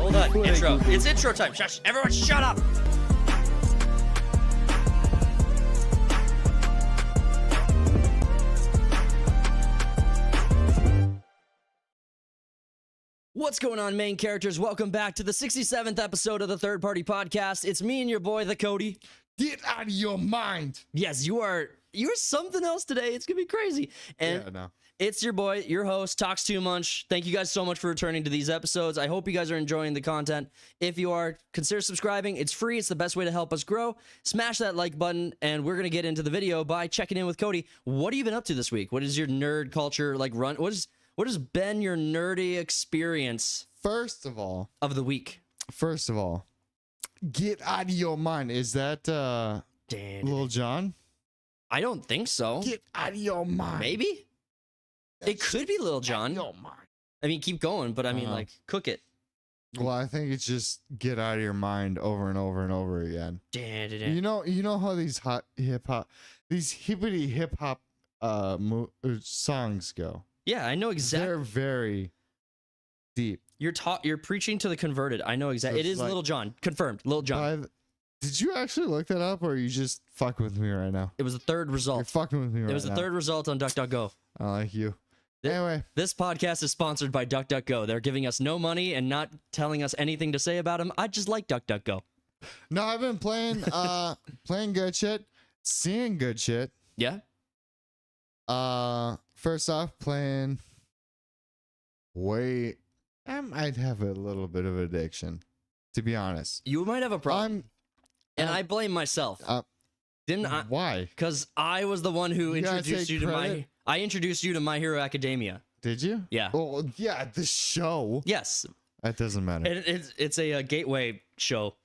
Hold on. Intro. It's intro time. Shush. Everyone shut up. What's going on, main characters? Welcome back to the 67th episode of the Third Party Podcast. It's me and your boy, the Cody. Get out of your mind. Yes, you're something else today. It's gonna be crazy. And yeah, no. It's your boy, your host, Talks Too Much. Thank you guys so much for returning to these episodes. I hope you guys are enjoying the content. If you are, consider subscribing. It's free. It's the best way to help us grow. Smash that like button, and we're going to get into the video by checking in with Cody. What have you been up to this week? What is your nerd culture like run? What has been your nerdy experience First of all, of the week? Get out of your mind. Is that Lil Jon? I don't think so. Get out of your mind. Maybe? It could be Lil Jon. I mean, keep going, but I mean, like, cook it. Well, I think it's just get out of your mind over and over and over again. You know how these hippity hip hop songs go. Yeah, I know exactly. They're very deep. You're preaching to the converted. I know exactly. It is like, Lil Jon. Confirmed. Lil Jon. Did you actually look that up, or are you just fucking with me right now? It was the third result. You're fucking with me right now. It was the third result on DuckDuckGo. I like you. Anyway, this podcast is sponsored by DuckDuckGo. They're giving us no money and not telling us anything to say about them. I just like DuckDuckGo. No, I've been playing good shit, seeing good shit. Yeah. First off, playing. I might have a little bit of addiction, to be honest. You might have a problem. And I blame myself. Didn't I? Why? Because I was the one who introduced you to I introduced you to My Hero Academia. Did you? Yeah. Oh, yeah, the show. Yes. That doesn't matter. It's a gateway show.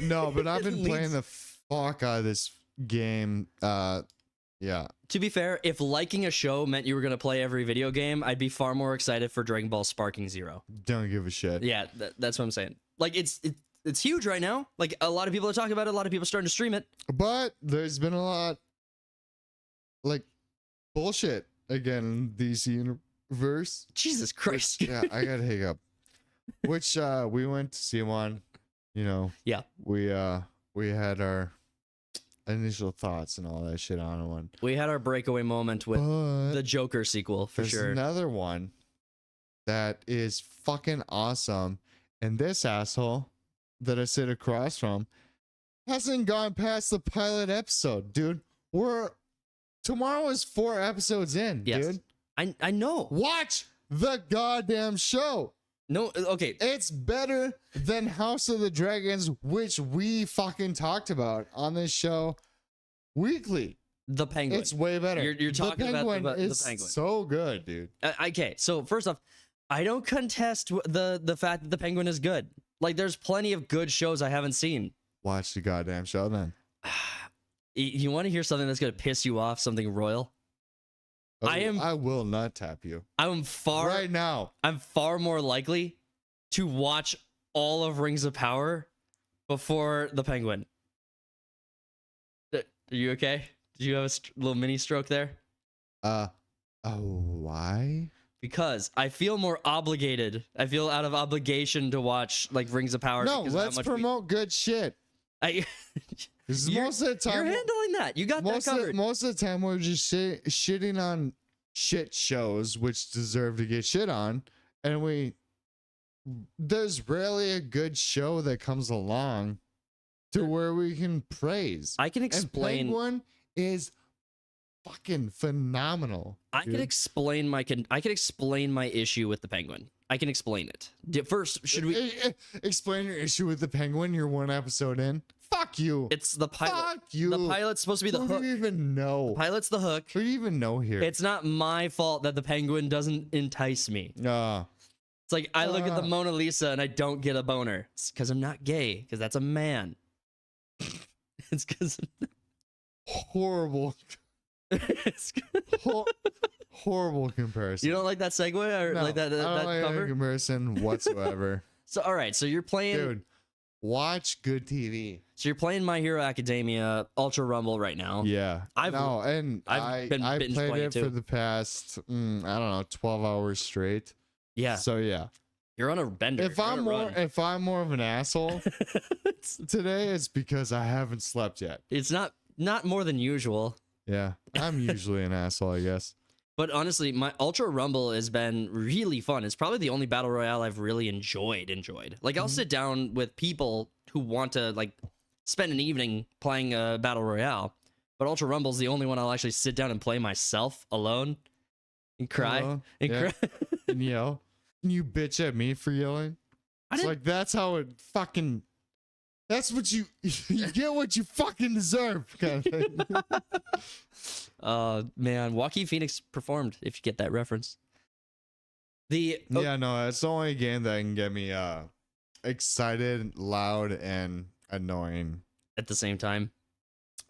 No, but I've been playing the fuck out of this game. Yeah. To be fair, if liking a show meant you were gonna play every video game, I'd be far more excited for Dragon Ball Sparking Zero. Don't give a shit. Yeah, that's what I'm saying. Like it's huge right now. Like a lot of people are talking about it. A lot of people are starting to stream it. But there's been a lot, like, bullshit again in DC universe. Jesus Christ. Yeah, I got a hiccup. Which we went to see one. You know. Yeah. We had our initial thoughts and all that shit on one. We had our breakaway moment with the Joker sequel for sure. There's another one that is fucking awesome, and this asshole that I sit across from hasn't gone past the pilot episode, dude. Tomorrow is 4 episodes in, dude. I know. Watch the goddamn show. No, okay. It's better than House of the Dragons, which we fucking talked about on this show weekly. The Penguin. It's way better. You're talking about the Penguin. So good, dude. Okay, so first off, I don't contest the fact that the Penguin is good. Like, there's plenty of good shows I haven't seen. Watch the goddamn show then. You want to hear something that's gonna piss you off? Something royal? Oh, I will not tap you. Right now. I'm far more likely to watch all of Rings of Power before the Penguin. Are you okay? Did you have a little mini stroke there? Why? Because I feel more obligated. I feel out of obligation to watch like Rings of Power. No, let's promote good shit. Most of the time, you're handling that. You got that covered. Most of the time, we're just shitting on shit shows which deserve to get shit on, and there's rarely a good show that comes along to where we can praise. I can explain. And Penguin is fucking phenomenal. I can explain my issue with the Penguin. I can explain it. First, should we explain your issue with the Penguin? You're 1 episode in. Fuck you. It's the pilot. Fuck you. The pilot's supposed to be the hook. Who do you even know? The pilot's the hook. Who do you even know here? It's not my fault that the Penguin doesn't entice me. It's like I look at the Mona Lisa and I don't get a boner. It's because I'm not gay. Because that's a man. It's because horrible. Horrible comparison. You don't like that segue or like that? I don't that like cover? that comparison whatsoever. So all right, so you're playing, dude. Watch good TV. So you're playing My Hero Academia Ultra Rumble right now. Yeah. I've played it for the past, I don't know, 12 hours straight. Yeah. So yeah. You're on a bender. If You're on I'm a more, run. if I'm more of an asshole today, it's because I haven't slept yet. It's not more than usual. Yeah, I'm usually an asshole, I guess. But honestly, my Ultra Rumble has been really fun. It's probably the only battle royale I've really enjoyed. Like, I'll sit down with people who want to like spend an evening playing a battle royale, but Ultra Rumble's the only one I'll actually sit down and play myself alone and cry and Yeah. cry. And yell. And you bitch at me for yelling. I It's didn't- like that's how it fucking. That's what you get. What you fucking deserve, kind of thing. Man, Joaquin Phoenix performed. If you get that reference. Yeah, no, it's the only game that can get me excited, loud, and annoying. At the same time,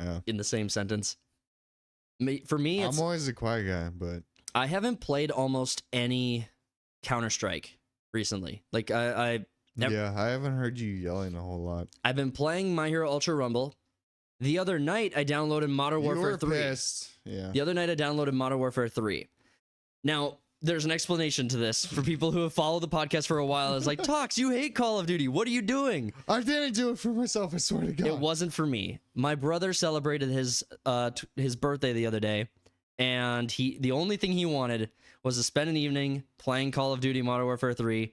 Yeah. in the same sentence. For me, it's, I'm always a quiet guy, but I haven't played almost any Counter-Strike recently. Like I yeah, I haven't heard you yelling a whole lot. I've been playing My Hero Ultra Rumble. The other night I downloaded Modern You Warfare were 3. pissed. Yeah. The other night I downloaded Modern Warfare 3. Now, there's an explanation to this for people who have followed the podcast for a while. It's like, Tox, you hate Call of Duty. What are you doing? I didn't do it for myself. I swear to God. It wasn't for me. My brother celebrated his birthday the other day, and the only thing he wanted was to spend an evening playing Call of Duty Modern Warfare 3.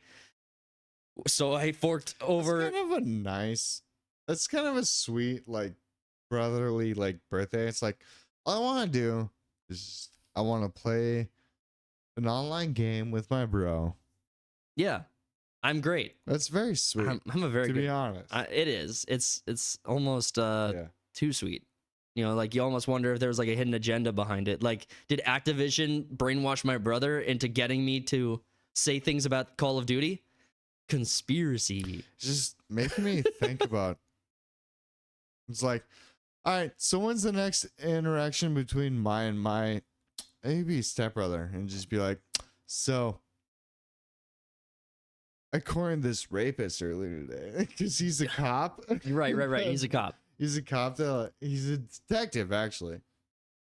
So I forked over. It's kind of a nice. It's kind of a sweet, like, brotherly, like, birthday. It's like all I want to do is I want to play an online game with my bro. Yeah, I'm great. That's very sweet. I'm a very to good. be honest. It is. It's almost Yeah. too sweet. You know, like you almost wonder if there was like a hidden agenda behind it. Like, did Activision brainwash my brother into getting me to say things about Call of Duty? Conspiracy. It's just making me think about. It's like, all right, so when's the next interaction between my maybe stepbrother, and just be like, so I cornered this rapist earlier today because he's a cop. Right. He's a cop. He's a cop. He's a detective, actually,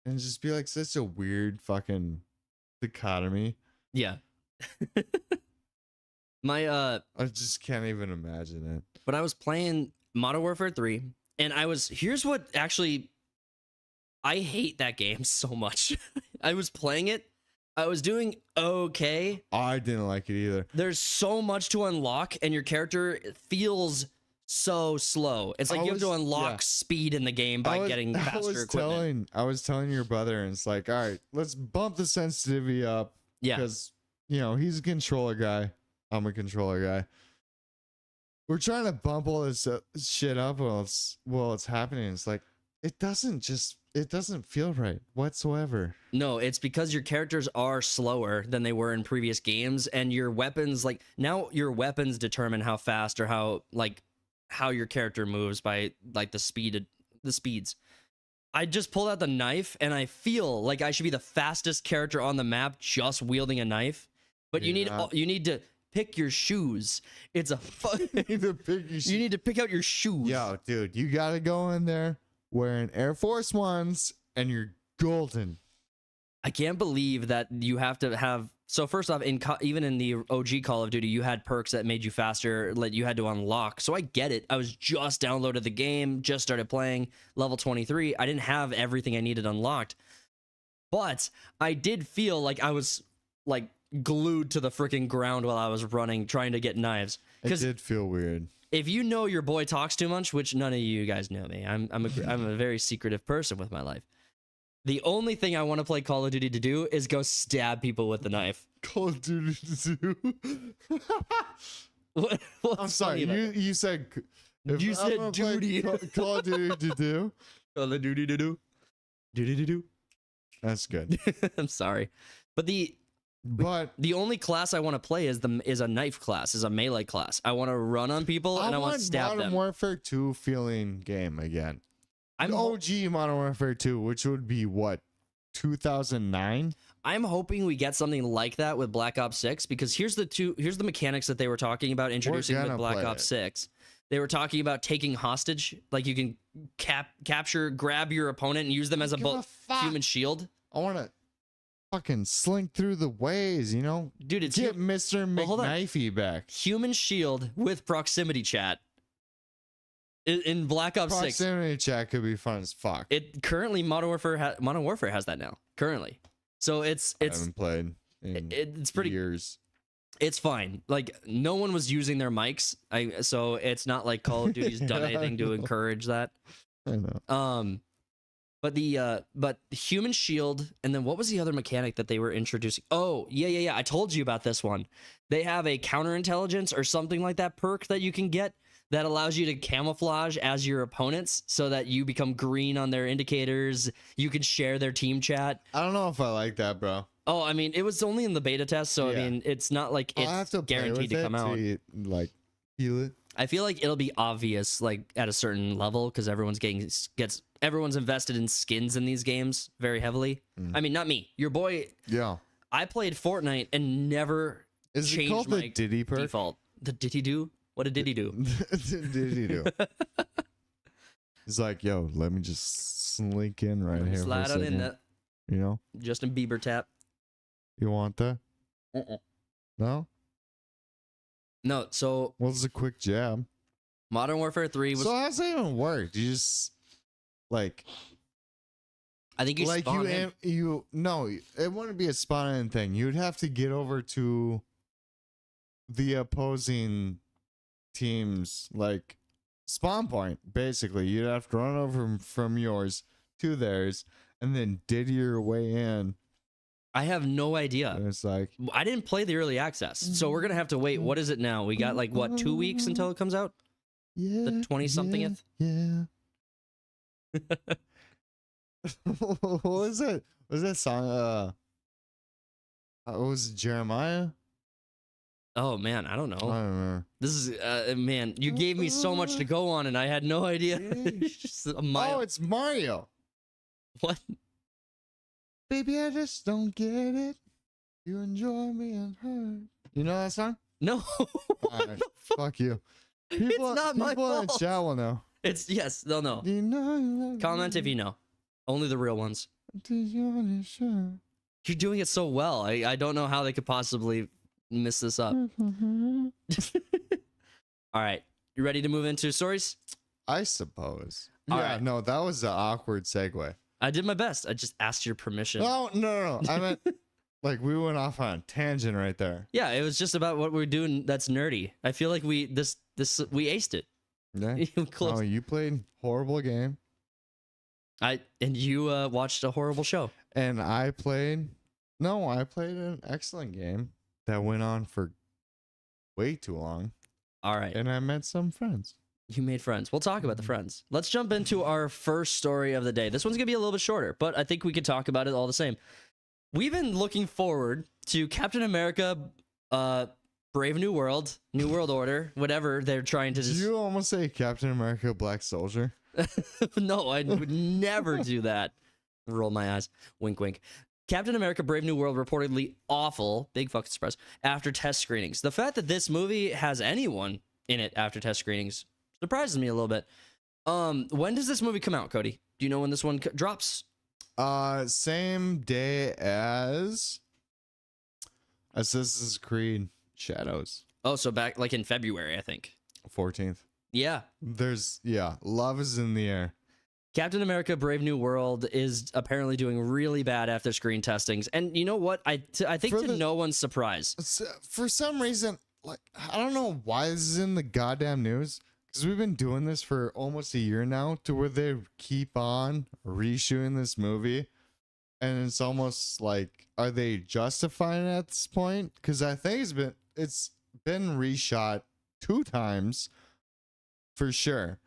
and just be like such a weird fucking dichotomy. Yeah. My I just can't even imagine it. But I was playing Modern Warfare 3, and here's what actually, I hate that game so much. I was playing it, I was doing okay. I didn't like it either. There's so much to unlock, and your character feels so slow. It's like you have to unlock speed in the game by getting faster equipment. I was telling your brother, and it's like, all right, let's bump the sensitivity up. Yeah. Because, he's a controller guy. I'm a controller guy. We're trying to bump all this shit up while it's happening. It's like, it doesn't feel right whatsoever. No, it's because your characters are slower than they were in previous games, and your weapons, like, now your weapons determine how fast or how your character moves by like the speeds. I just pulled out the knife, and I feel like I should be the fastest character on the map just wielding a knife. But you need to pick your shoes. It's a you need to pick out your shoes. Yo, dude, you gotta go in there wearing Air Force Ones, and you're golden. I can't believe that you have to have. So first off, even in the OG Call of Duty, you had perks that made you faster, that you had to unlock. So I get it. I was just downloaded the game, just started playing, level 23. I didn't have everything I needed unlocked, but I did feel like I was like glued to the freaking ground while I was running, trying to get knives. It did feel weird. If you know your boy talks too much, which none of you guys know me, I'm a very secretive person with my life. The only thing I want to play Call of Duty to do is go stab people with the knife. Call of Duty to do. I'm sorry. You said. You said duty. Call of Duty to do. Call of Duty to do. Duty to do. That's good. I'm sorry, but the only class I want to play is a knife class, is a melee class. I want to run on people and I want to stab them. Modern Warfare 2 feeling game again. I'm OG Modern Warfare 2, which would be what, 2009? I'm hoping we get something like that with Black Ops 6, because here's the mechanics that they were talking about introducing with Black Ops 6. They were talking about taking hostage, like you can grab your opponent and use them as a human shield. I want to. fucking slink through the ways, you know? Dude, it's Get Mr. Well, hold on. McKnifey back. human shield with proximity chat in Black Ops 6. Proximity chat could be fun as fuck. It currently Modern Warfare has that now. Currently, so I haven't played in it's pretty. years. It's fine. Like no one was using their mics. So it's not like Call of Duty's done Yeah, anything I to know. encourage that. I know. But the human shield, and then what was the other mechanic that they were introducing? Oh, yeah. I told you about this one. They have a counterintelligence or something like that perk that you can get that allows you to camouflage as your opponents so that you become green on their indicators. You can share their team chat. I don't know if I like that, bro. Oh, I mean, it was only in the beta test, so Yeah. I mean, it's not like I'll have it's to play guaranteed with to come it out. like feel it. I feel like it'll be obvious, like at a certain level, because everyone's invested in skins in these games very heavily. I mean, not me, your boy. Yeah. I played Fortnite and never Is it changed called my the Diddy perk? default. The Diddy do? What did Diddy do? Diddy do? He's like, yo, let me just slink in right here. Slide for a on in second. that You know, Justin Bieber tap. you want that? No. No, so Well, it's a quick jab. Modern Warfare 3 was. So how's that even work? Do you just like I think you like spawn in. no, it wouldn't be a spawn in thing. You'd have to get over to the opposing team's like spawn point. Basically, you'd have to run over from yours to theirs and then did your way in. I have no idea. And it's like, I didn't play the early access, so we're gonna have to wait. What is it now? We got like what, 2 weeks until it comes out? yeah, The 20-somethingth? Yeah. What was it? Was that song? What was it, Jeremiah? Oh man, I don't I know. don't remember. This is man, you gave me so much to go on, and I had no idea. It's just a mile. Oh, it's Mario. What? Baby, I just don't get it. You enjoy me and her. You know that song? No. Alright, fuck you. People, not my people in fault. chat will know. It's yes, they'll know. You know you love Comment if me. you know. Only the real ones. Did you want to show? You're doing it so well. I don't know how they could possibly miss this up. All right, you ready to move into stories? I suppose. All Yeah, right. no, that was an awkward segue. I did my best. I just asked your permission. Oh, no. I meant, like, we went off on a tangent right there. Yeah, it was just about what we're doing. That's nerdy. I feel like we aced it. Yeah. Close. Oh, you played horrible game. And you watched a horrible show. And I played an excellent game that went on for way too long. All right. And I met some friends. You made friends. We'll talk about the friends. Let's jump into our first story of the day. This one's going to be a little bit shorter, but I think we could talk about it all the same. We've been looking forward to Captain America, Brave New World, New World Order, whatever they're trying to Did you almost say Captain America Black Soldier? No, I would never do that. Roll my eyes. Wink, wink. Captain America Brave New World reportedly awful, big fucking surprise, after test screenings. The fact that this movie has anyone in it after test screenings surprises me a little bit. When does this movie come out, Cody? Do you know when this one drops? Same day as Assassin's Creed Shadows. Oh, so back like in February, I think. 14th. Yeah. Love is in the air. Captain America Brave New World is apparently doing really bad after screen testings. And you know what? I think For to no one's surprise. For some reason, like, I don't know why this is in the goddamn news, because we've been doing this for almost a year now, to where they keep on reshooting this movie, and it's almost like, are they justifying it at this point? Because I think it's been reshot 2 times for sure,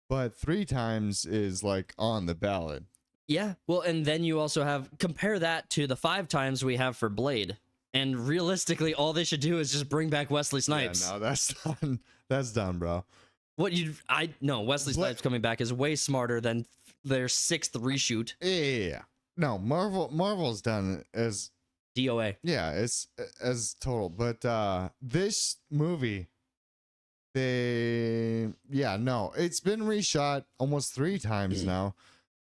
but 3 times is like on the ballot. Yeah. Well, and then you also compare that to the 5 times we have for Blade. And realistically, all they should do is just bring back Wesley Snipes. Yeah, no, that's done. That's done, bro. No, Wesley Snipes coming back is way smarter than their 6th reshoot. Yeah. No, Marvel's done as DOA. yeah, it's as total. But this movie, it's been reshot almost 3 times now,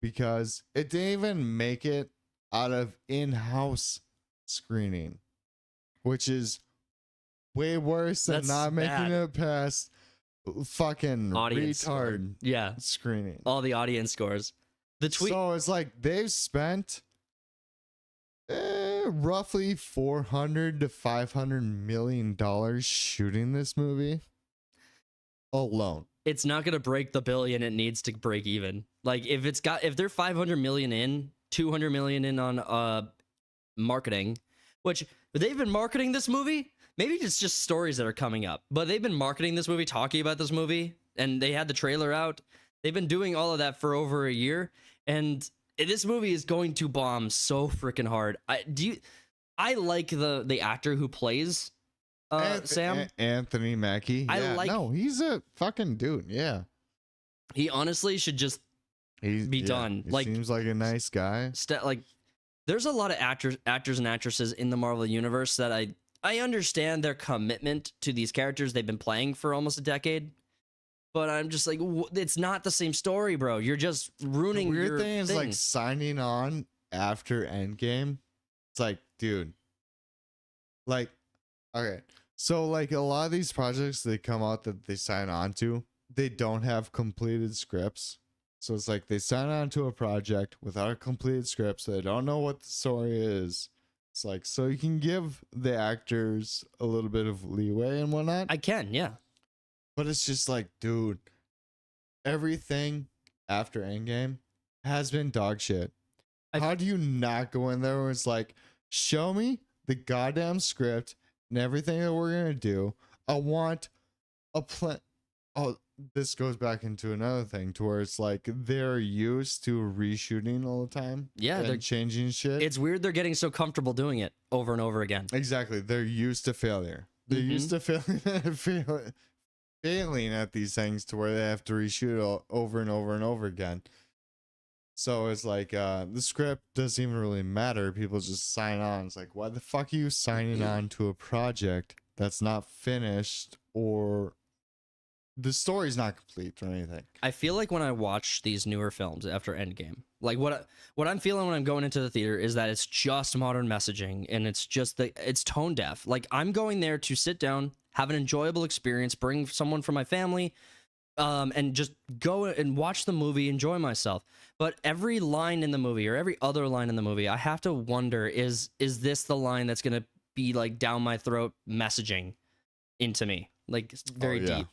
because it didn't even make it out of in-house screening, which is way worse than That's not making bad. it past fucking Audience score. retard Yeah, screening. all the audience scores. The tweet. So it's like they've spent roughly $400 to $500 million shooting this movie alone. It's not gonna break the billion it needs to break even. Like if they're 500 million in, 200 million in on marketing, which they've been marketing this movie. Maybe it's just stories that are coming up, but they've been marketing this movie, talking about this movie, and they had the trailer out. They've been doing all of that for over a year, and this movie is going to bomb so freaking hard. I like the actor who plays Sam. Anthony Mackie. Yeah, no, he's a fucking dude. Yeah, he honestly should just be done. He like, seems like a nice guy. There's a lot of actors and actresses in the Marvel universe that I understand their commitment to these characters they've been playing for almost a decade, but I'm just like, it's not the same story, bro. You're just ruining. The weird your thing is like signing on after Endgame. It's like, dude, like, okay, so like a lot of these projects they come out that they sign on to, they don't have completed scripts. So it's like they sign on to a project without a completed script, so they don't know what the story is. It's like, so you can give the actors a little bit of leeway and whatnot. I can, yeah. But it's just like, dude, everything after Endgame has been dog shit. How do you not go in there where it's like, show me the goddamn script and everything that we're going to do. I want a plan. Oh, this goes back into another thing to where it's like they're used to reshooting all the time. Yeah, they're changing shit. It's weird they're getting so comfortable doing it over and over again. Exactly. They're used to failure. They're used to failing at these things to where they have to reshoot over and over and over again. So it's like the script doesn't even really matter. People just sign on. It's like, why the fuck are you signing on to a project that's not finished or the story's not complete or anything? I feel like when I watch these newer films after Endgame, like what I'm feeling when I'm going into the theater is that it's just modern messaging and it's just it's tone deaf. Like I'm going there to sit down, have an enjoyable experience, bring someone from my family, and just go and watch the movie, enjoy myself. But every line in the movie or every other line in the movie, I have to wonder, is this the line that's going to be like down my throat messaging into me? Like it's very deep.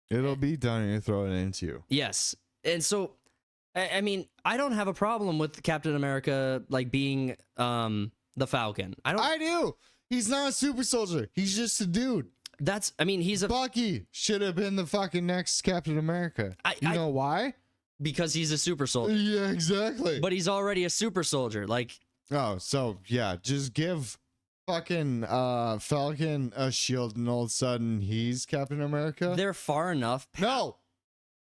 It'll be down your throat and into you. Yes. And so, I mean, I don't have a problem with Captain America like being the Falcon. I do. He's not a super soldier. He's just a dude. He's a Bucky should have been the fucking next Captain America. You know why? Because he's a super soldier. Yeah, exactly. But he's already a super soldier. Like, oh, so yeah, just give fucking Falcon a shield and all of a sudden he's Captain America. They're far enough. No.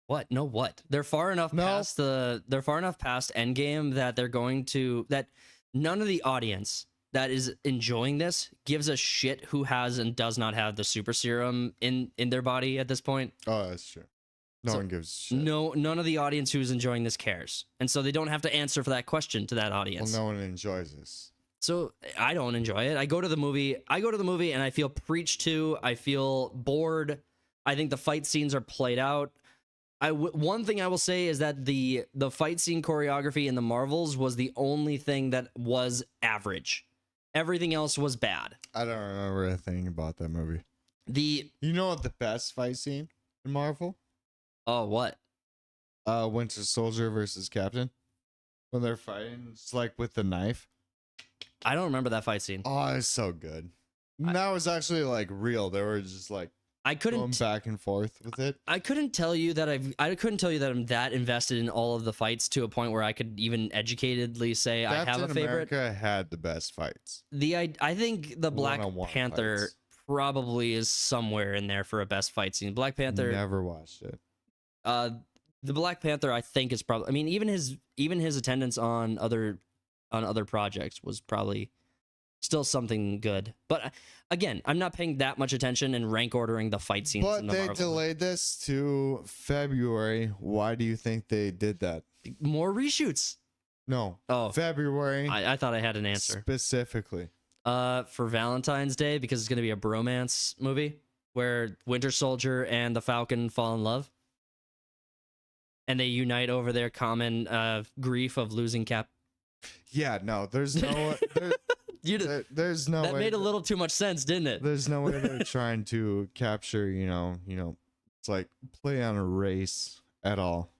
What? No, what? They're far enough past Endgame that they're going to that none of the audience that is enjoying this gives a shit who has and does not have the super serum in their body at this point. Oh, that's true. No one gives a shit. No, none of the audience who's enjoying this cares. And so they don't have to answer for that question to that audience. Well, no one enjoys this. So I don't enjoy it. I go to the movie and I feel preached to. I feel bored. I think the fight scenes are played out. One thing I will say is that the fight scene choreography in the Marvels was the only thing that was average. Everything else was bad. I don't remember anything about that movie. You know what the best fight scene in Marvel? Oh, what? Winter Soldier versus Captain. When they're fighting, it's like with the knife. I don't remember that fight scene. Oh, it's so good. That was actually like real. They were just like going back and forth with it. I couldn't tell you that I'm that invested in all of the fights to a point where I could even educatedly say I have a favorite. Captain America had the best fights. I think the Black Panther fights probably is somewhere in there for a best fight scene. Black Panther. Never watched it. The Black Panther, I think, is probably. I mean, even his attendance on other projects was probably still something good. But again, I'm not paying that much attention and rank ordering the fight scenes. But in the they Marvel. delayed this to February. Why do you think they did that? More reshoots. No. Oh, February. I thought I had an answer. Specifically. For Valentine's Day, because it's gonna be a bromance movie where Winter Soldier and the Falcon fall in love, and they unite over their common grief of losing Cap. Yeah, no, there's no there's no That way made a little too much sense, didn't it? there's no way they're trying to capture, it's like play on a race at all.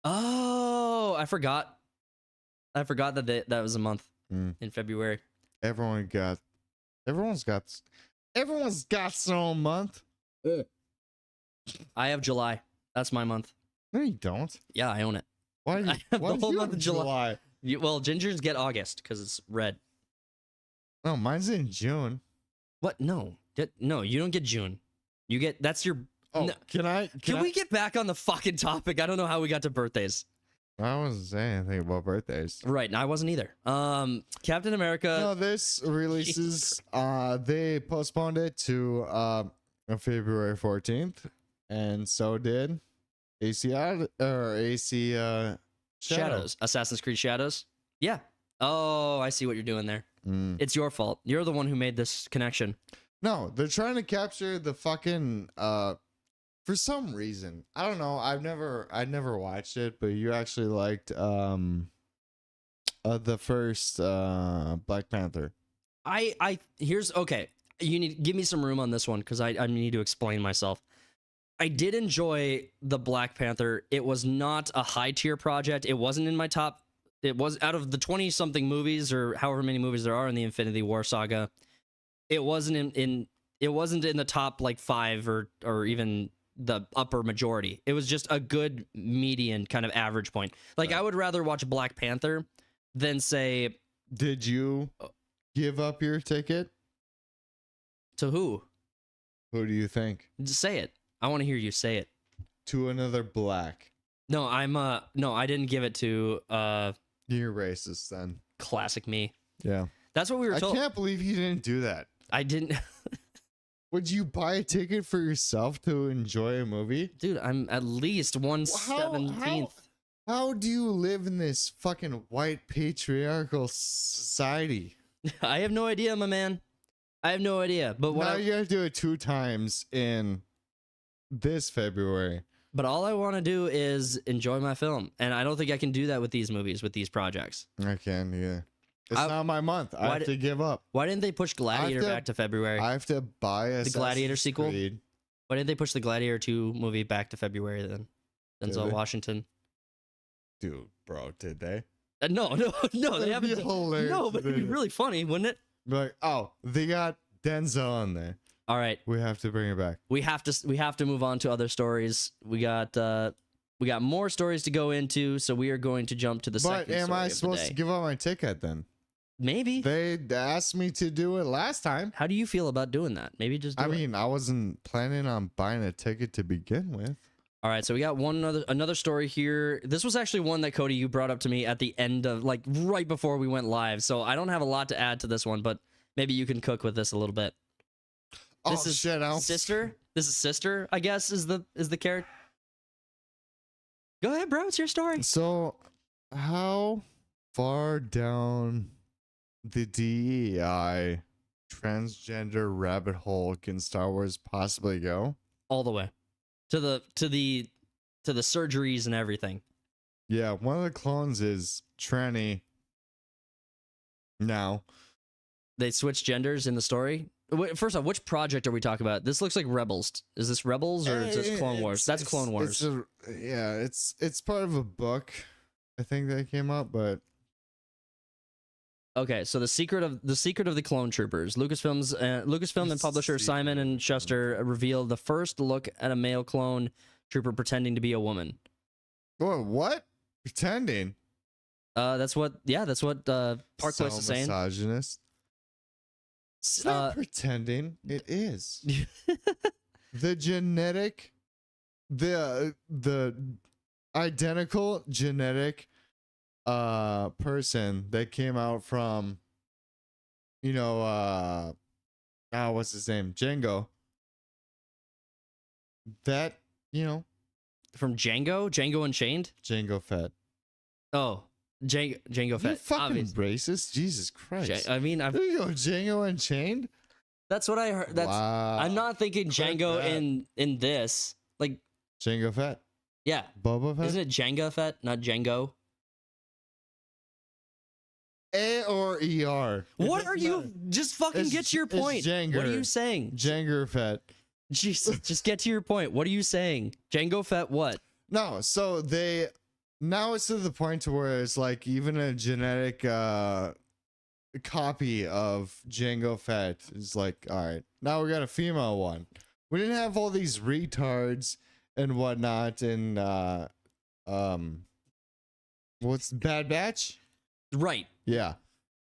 Oh, I forgot. I forgot that that was a month in February. Everyone's got their own month. I have July. That's my month. No, you don't. Yeah, I own it. Why? I have Why the whole do you month have of July. Well, gingers get August because it's red. No, mine's in June. What? No, no, you don't get June. You get that's your. Oh, no. Can we get back on the fucking topic? I don't know how we got to birthdays. I wasn't saying anything about birthdays. Right, and I wasn't either. Captain America. No, this releases. They postponed it to February 14th, and so did AC Shadows. Assassin's Creed Shadows. Yeah. Oh, I see what you're doing there. It's your fault. You're the one who made this connection. No, they're trying to capture the fucking for some reason. I don't know. I'd never watched it, but you actually liked the first Black Panther. Here's okay. You need give me some room on this one because I need to explain myself. I did enjoy the Black Panther. It was not a high tier project. It wasn't in my top. It was out of the 20-something movies or however many movies there are in the Infinity War saga. It wasn't in the top like 5 or even the upper majority. It was just a good median kind of average point. Like I would rather watch Black Panther than say. Did you give up your ticket? To who? Who do you think? Just say it. I want to hear you say it. To another black. No, no, I didn't give it to You're racist then. Classic me. Yeah. That's what we were told. I can't believe you didn't do that. I didn't. Would you buy a ticket for yourself to enjoy a movie? Dude, I'm at least 1/17th. How do you live in this fucking white patriarchal society? I have no idea, my man. I have no idea. But now you gotta do it 2 times in this February. But all I want to do is enjoy my film, and I don't think I can do that with these movies, with these projects. I can, yeah. It's not my month. I have to give up. Why didn't they push Gladiator back to February? I have to buy the Gladiator sequel. Why didn't they push the Gladiator 2 movie back to February then? Denzel Washington. Dude, bro, did they? No, they haven't. Hilarious. No, but it'd be really funny, wouldn't it? Be like, oh, they got Denzel on there. All right, we have to bring it back. We have to move on to other stories. We got more stories to go into, so we are going to jump to the second story. But am I supposed to give up my ticket then? Maybe. They asked me to do it last time. How do you feel about doing that? Maybe just do it. I mean, I wasn't planning on buying a ticket to begin with. All right, so we got another story here. This was actually one that Cody you brought up to me at the end of like right before we went live. So I don't have a lot to add to this one, but maybe you can cook with this a little bit. This is shit, Sister. This is Sister, I guess, is the character. Go ahead, bro. It's your story. So, how far down the DEI transgender rabbit hole can Star Wars possibly go? All the way to the surgeries and everything. Yeah, one of the clones is tranny. Now they switch genders in the story. First off, which project are we talking about? This looks like Rebels. Is this Rebels or is this Clone Wars? That's Clone Wars. It's part of a book, I think, that came out, but okay. So the secret of the clone troopers. Lucasfilm and publisher Simon and Schuster revealed the first look at a male clone trooper pretending to be a woman. What? Pretending? That's what Parkwest is saying. Misogynist. It's not pretending. It is. the identical genetic person that came out from, what's his name? Django. That, from Django Unchained? Django Fett. Oh, Django You Fett. fucking Obviously. racist. Jesus Christ. I mean, There you go, Django Unchained. that's what I heard. Wow. I'm not thinking Clip Django that. in this. Like, Django Fett. yeah, Boba Fett. isn't it Jenga Fett, not Django? A or ER? What are you? Just fucking It's- get to your it's point. What are Janger. you saying? Django Fett. Just get to your point. What are you saying? Django Fett what? No, so they now it's to the point to where it's like even a genetic copy of Django Fett is like, all right, now we got a female one. We didn't have all these retards and whatnot and what's Bad Batch? Right. Yeah.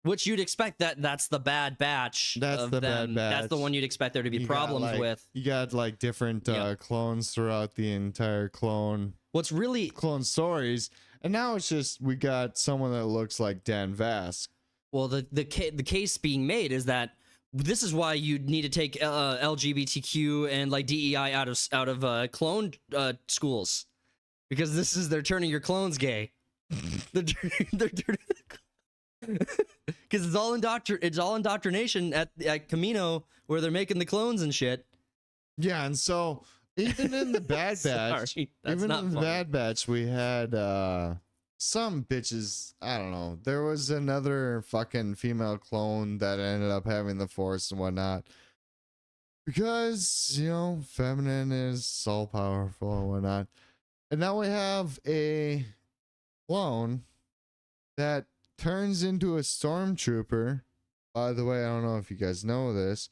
Which you'd expect that's the Bad Batch. That's of the Bad them. Batch. That's the one you'd expect there to be You got, problems like- with. You got like different Yeah. clones throughout the entire clone What's really stories. And now it's just we got someone that looks like Dan Vask. well the case being made is that this is why you need to take LGBTQ and like DEI out of clone schools, because they're turning your clones gay. they're because it's all indoctrination at Camino where they're making the clones and shit. Yeah, and so even in the Bad Batch, Sorry, that's even not in the funny. Bad Batch, we had some bitches. I don't know. There was another fucking female clone that ended up having the Force and whatnot. Because, feminine is so powerful and whatnot. And now we have a clone that turns into a stormtrooper. By the way, I don't know if you guys know this,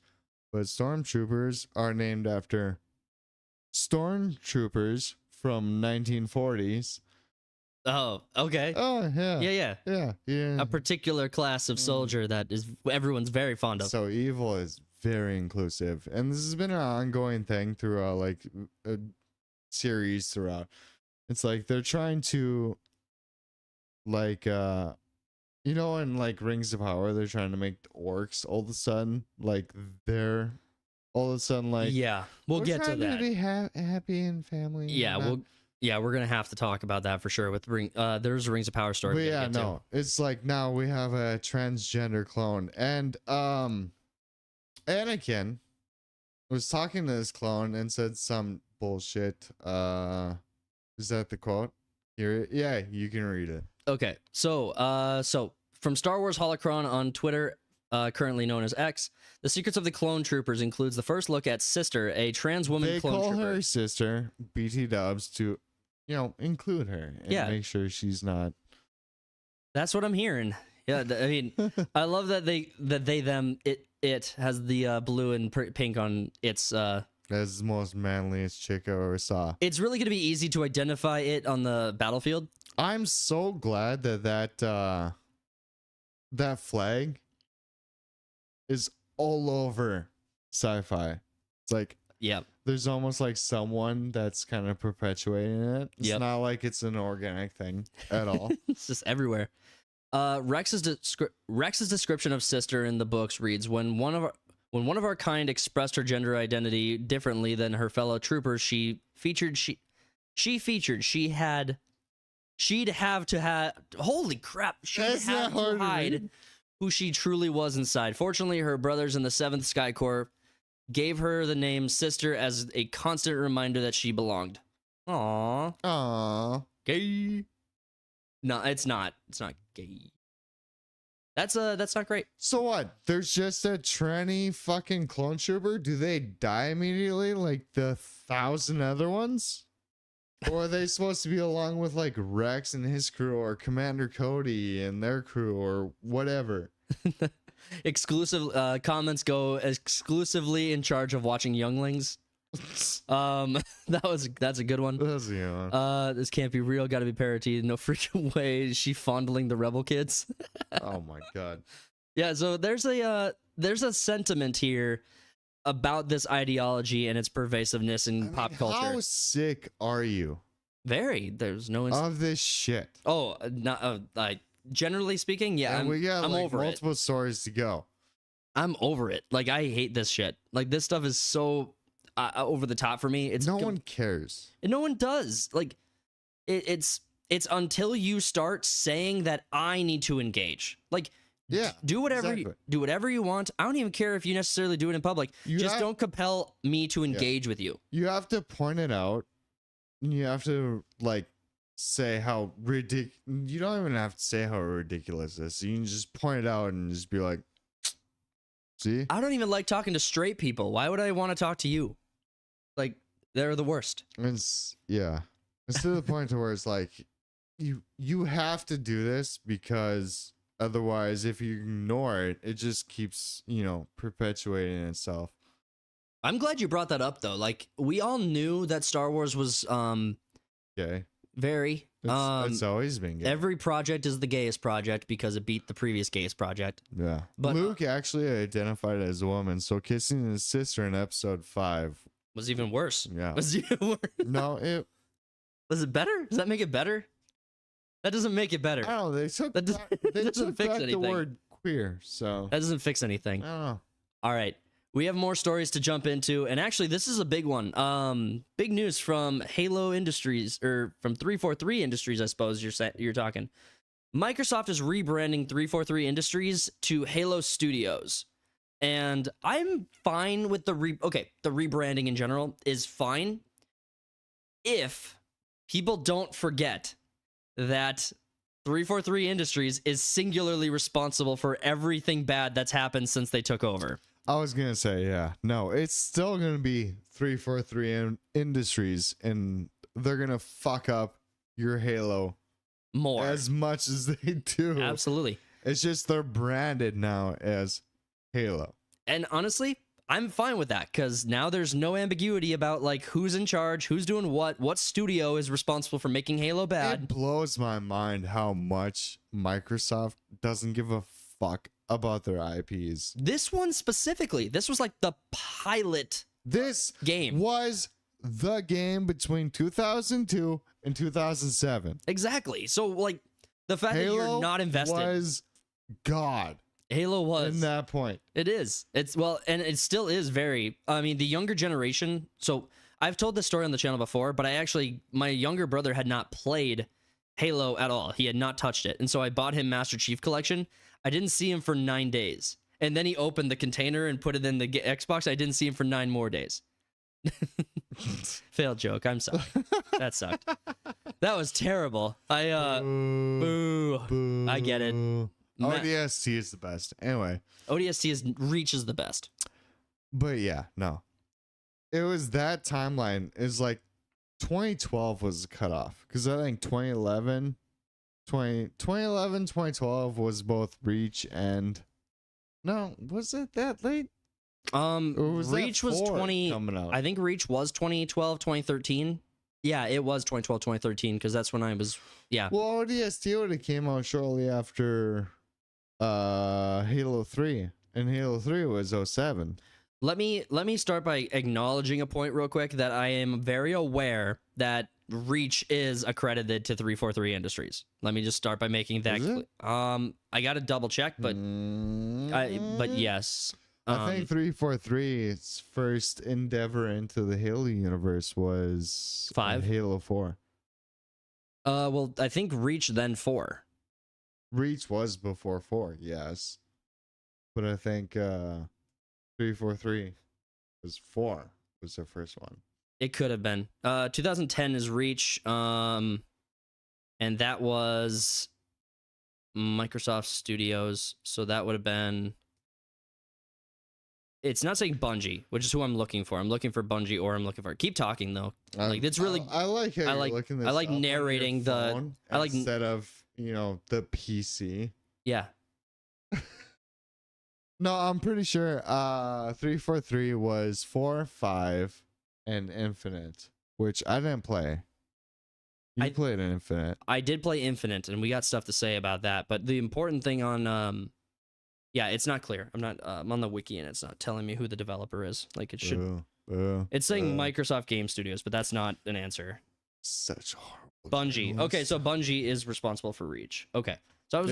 but stormtroopers are named after stormtroopers from 1940s. Oh, okay. Oh, yeah. Yeah. A particular class of soldier that is everyone's very fond of. So evil is very inclusive, and this has been an ongoing thing throughout like a series throughout. It's like they're trying to like in like Rings of Power, they're trying to make the orcs all of a sudden like they're all of a sudden like yeah, we'll we're get to trying that. be happy and family. and Yeah, whatnot. we're gonna have to talk about that for sure. With there's a Rings of Power story. But we yeah, gotta get to. no, it's like now we have a transgender clone, and Anakin was talking to this clone and said some bullshit. Is that the quote? Hear it? Yeah, you can read it. Okay, so from Star Wars Holocron on Twitter, currently known as X, the Secrets of the Clone Troopers includes the first look at Sister, a trans woman They clone call trooper. her sister, BT Dubs, to include her and Yeah. make sure she's not. That's what I'm hearing. Yeah, I mean, I love that it has the blue and pink on its. That's the most manliest chick I ever saw. It's really gonna be easy to identify it on the battlefield. I'm so glad that flag is all over sci-fi. It's like Yeah, there's almost like someone that's kind of perpetuating it. It's Yep. not like it's an organic thing at all. it's just everywhere. Rex's description of Sister in the books reads: When one of our kind expressed her gender identity differently than her fellow troopers, she'd have to That's not hard to hide read. who she truly was inside. Fortunately, her brothers in the 7th Sky Corps gave her the name Sister as a constant reminder that she belonged. Aww. Aww. Gay. No, it's not. It's not gay. That's not great. So what? There's just a tranny fucking clone trooper? Do they die immediately like the 1,000 other ones? Or are they supposed to be along with like Rex and his crew, or Commander Cody and their crew, or whatever? Exclusive comments go exclusively in charge of watching younglings. That's a good one. That's, This can't be real, gotta be parodied. No freaking way is she fondling the rebel kids. oh my god. Yeah, so there's a sentiment here about this ideology and its pervasiveness in pop culture. How sick are you Very. There's no of this shit? like generally speaking, yeah, And we got I'm like over it. multiple stories to go. I'm over it. Like, I hate this shit. Like, this stuff is so over the top for me. It's No one cares. and no one does. Like, it's it's until you start saying that I need to engage. Like, Yeah, do whatever exactly. do whatever you want. I don't even care if you necessarily do it in public. Just don't compel me to engage with you. You have to point it out. You have to like say how ridiculous. You don't even have to say how ridiculous this is. You can just point it out and just be like, see? I don't even like talking to straight people. Why would I want to talk to you? Like, they're the worst. It's to the point to where it's like you have to do this, because otherwise, if you ignore it, it just keeps, perpetuating itself. I'm glad you brought that up, though. Like, we all knew that Star Wars was Okay. very It's always been gay. every project is the gayest project because it beat the previous gayest project. Yeah. But Luke actually identified as a woman, so kissing his sister in episode 5. was even worse. Yeah. Was even worse. No, it. Was it better? Does that make it better? That doesn't make it better. I don't know. They took That doesn't- back, they doesn't took fix back anything. the word queer, so That doesn't fix anything. I don't know. All right. We have more stories to jump into, and actually this is a big one. Big news from Halo Industries, or from 343 Industries, I suppose you're talking. Microsoft is rebranding 343 Industries to Halo Studios. And I'm fine with the rebranding in general is fine if people don't forget that 343 Industries is singularly responsible for everything bad that's happened since they took over. I was gonna say, yeah, no, it's still gonna be 343 Industries, and they're gonna fuck up your Halo More. as much as they do. Absolutely. It's just they're branded now as Halo. And honestly, I'm fine with that, because now there's no ambiguity about like who's in charge, who's doing what studio is responsible for making Halo bad. It blows my mind how much Microsoft doesn't give a fuck about their IPs. This one specifically, this was like the pilot This game. was the game between 2002 and 2007. Exactly. So like the fact that Halo you're not invested. was God Halo was. in that point. It is. It's well, and it still is very. I mean, the younger generation. So I've told this story on the channel before, but my younger brother had not played Halo at all. He had not touched it, and so I bought him Master Chief Collection. I didn't see him for 9 days, and then he opened the container and put it in the Xbox. I didn't see him for 9 more days. Failed joke. I'm sorry. That sucked. That was terrible. Boo. I get it. ODST is the best. Anyway. ODST reaches the best. But yeah, no. It was that timeline. Is like 2012 was the cutoff. Because I think 2012 was both Reach and... No, was it that late? Or was Reach that was 4 20. coming out? I think Reach was 2012, 2013. Yeah, it was 2012, 2013 because that's when I was. Yeah. Well, ODST would have came out shortly after Halo 3, and Halo 3 was 07. Let me start by acknowledging a point real quick that I am very aware that Reach is accredited to 343 Industries. Let me just start by making that Is it? I got to double check, but yes. I think 343's first endeavor into the Halo universe was 5? Halo 4. Well, I think Reach then 4. Reach was before 4, yes. But I think 343 was 4 was the first one. It could have been. 2010 is Reach, and that was Microsoft Studios, so that would have been... It's not saying Bungie, which is who I'm looking for. I'm looking for Bungie, or I'm looking for... Keep talking, though. Like, it's really... I like how I you're like- looking this I like up on your narrating the- phone I like- instead of, the PC. Yeah. No, I'm pretty sure 343 was 4, 5, and Infinite, which I didn't play. You played Infinite. I did play Infinite, and we got stuff to say about that. But the important thing on... yeah, it's not clear. I'm on the wiki, and it's not telling me who the developer is. Like, it should... It's saying Microsoft Game Studios, but that's not an answer. Such horrible. Bungie. games. Okay, so Bungie is responsible for Reach. Okay. So I was...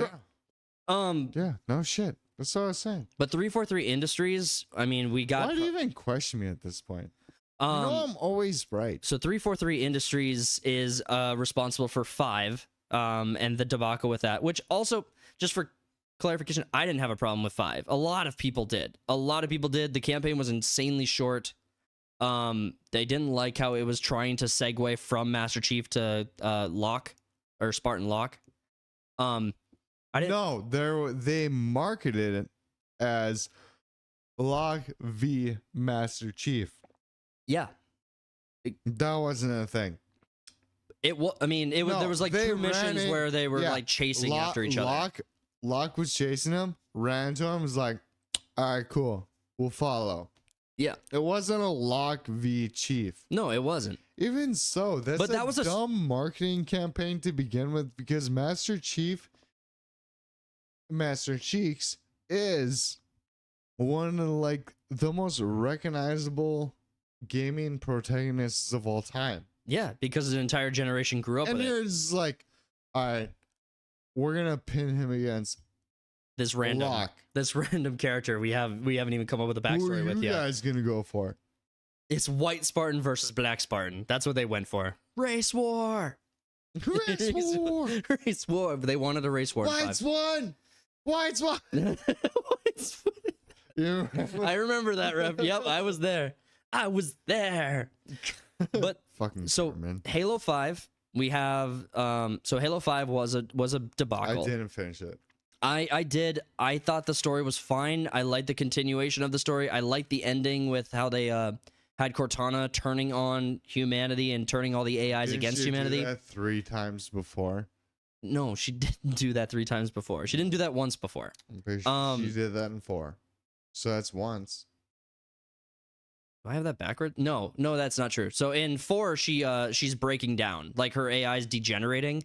Yeah, no shit. That's what I was saying. But 343 Industries, I mean, we got... Why do you even question me at this point? Um, I'm always right. So 343 Industries is responsible for 5, and the debacle with that, which also, just for clarification, I didn't have a problem with 5. A lot of people did. The campaign was insanely short. They didn't like how it was trying to segue from Master Chief to Locke or Spartan Locke. I didn't. No, they marketed it as Locke v Master Chief. Yeah, That wasn't a thing. it was. I mean, it was. No, There was like they 2 ran missions it- where they were yeah, like chasing after each other. Locke was chasing him, ran to him, was like, all right, cool, we'll follow. Yeah, It wasn't a Locke v Chief. no, it wasn't. Even so, that's But that was a dumb marketing campaign to begin with, because Master Chiefs is one of like the most recognizable gaming protagonists of all time. Yeah, because an entire generation grew up And with it. you're just like, all right, we're gonna pin him against This random, Locke. character we haven't even come up with a Who are backstory with you yet. guys gonna go for? It's White Spartan versus Black Spartan. That's what they went for. Race war. Race war. Race war. But they wanted a race war. in White's 5. won. White's won. White's- You remember? I remember that rep. Yep, I was there. But Fucking so man. Halo 5, we have so Halo 5 was a I debacle. didn't finish it. I did. I thought the story was fine. I liked the continuation of the story. I liked the ending with how they had Cortana turning on humanity and turning all the AIs Didn't against she do humanity. that 3 times before? No, she didn't do that 3 times before. She didn't do that once before. I'm pretty sure she did that in 4. So that's once. Do I have that backward? No, that's not true. So in 4, she's breaking down. Like her AI is degenerating,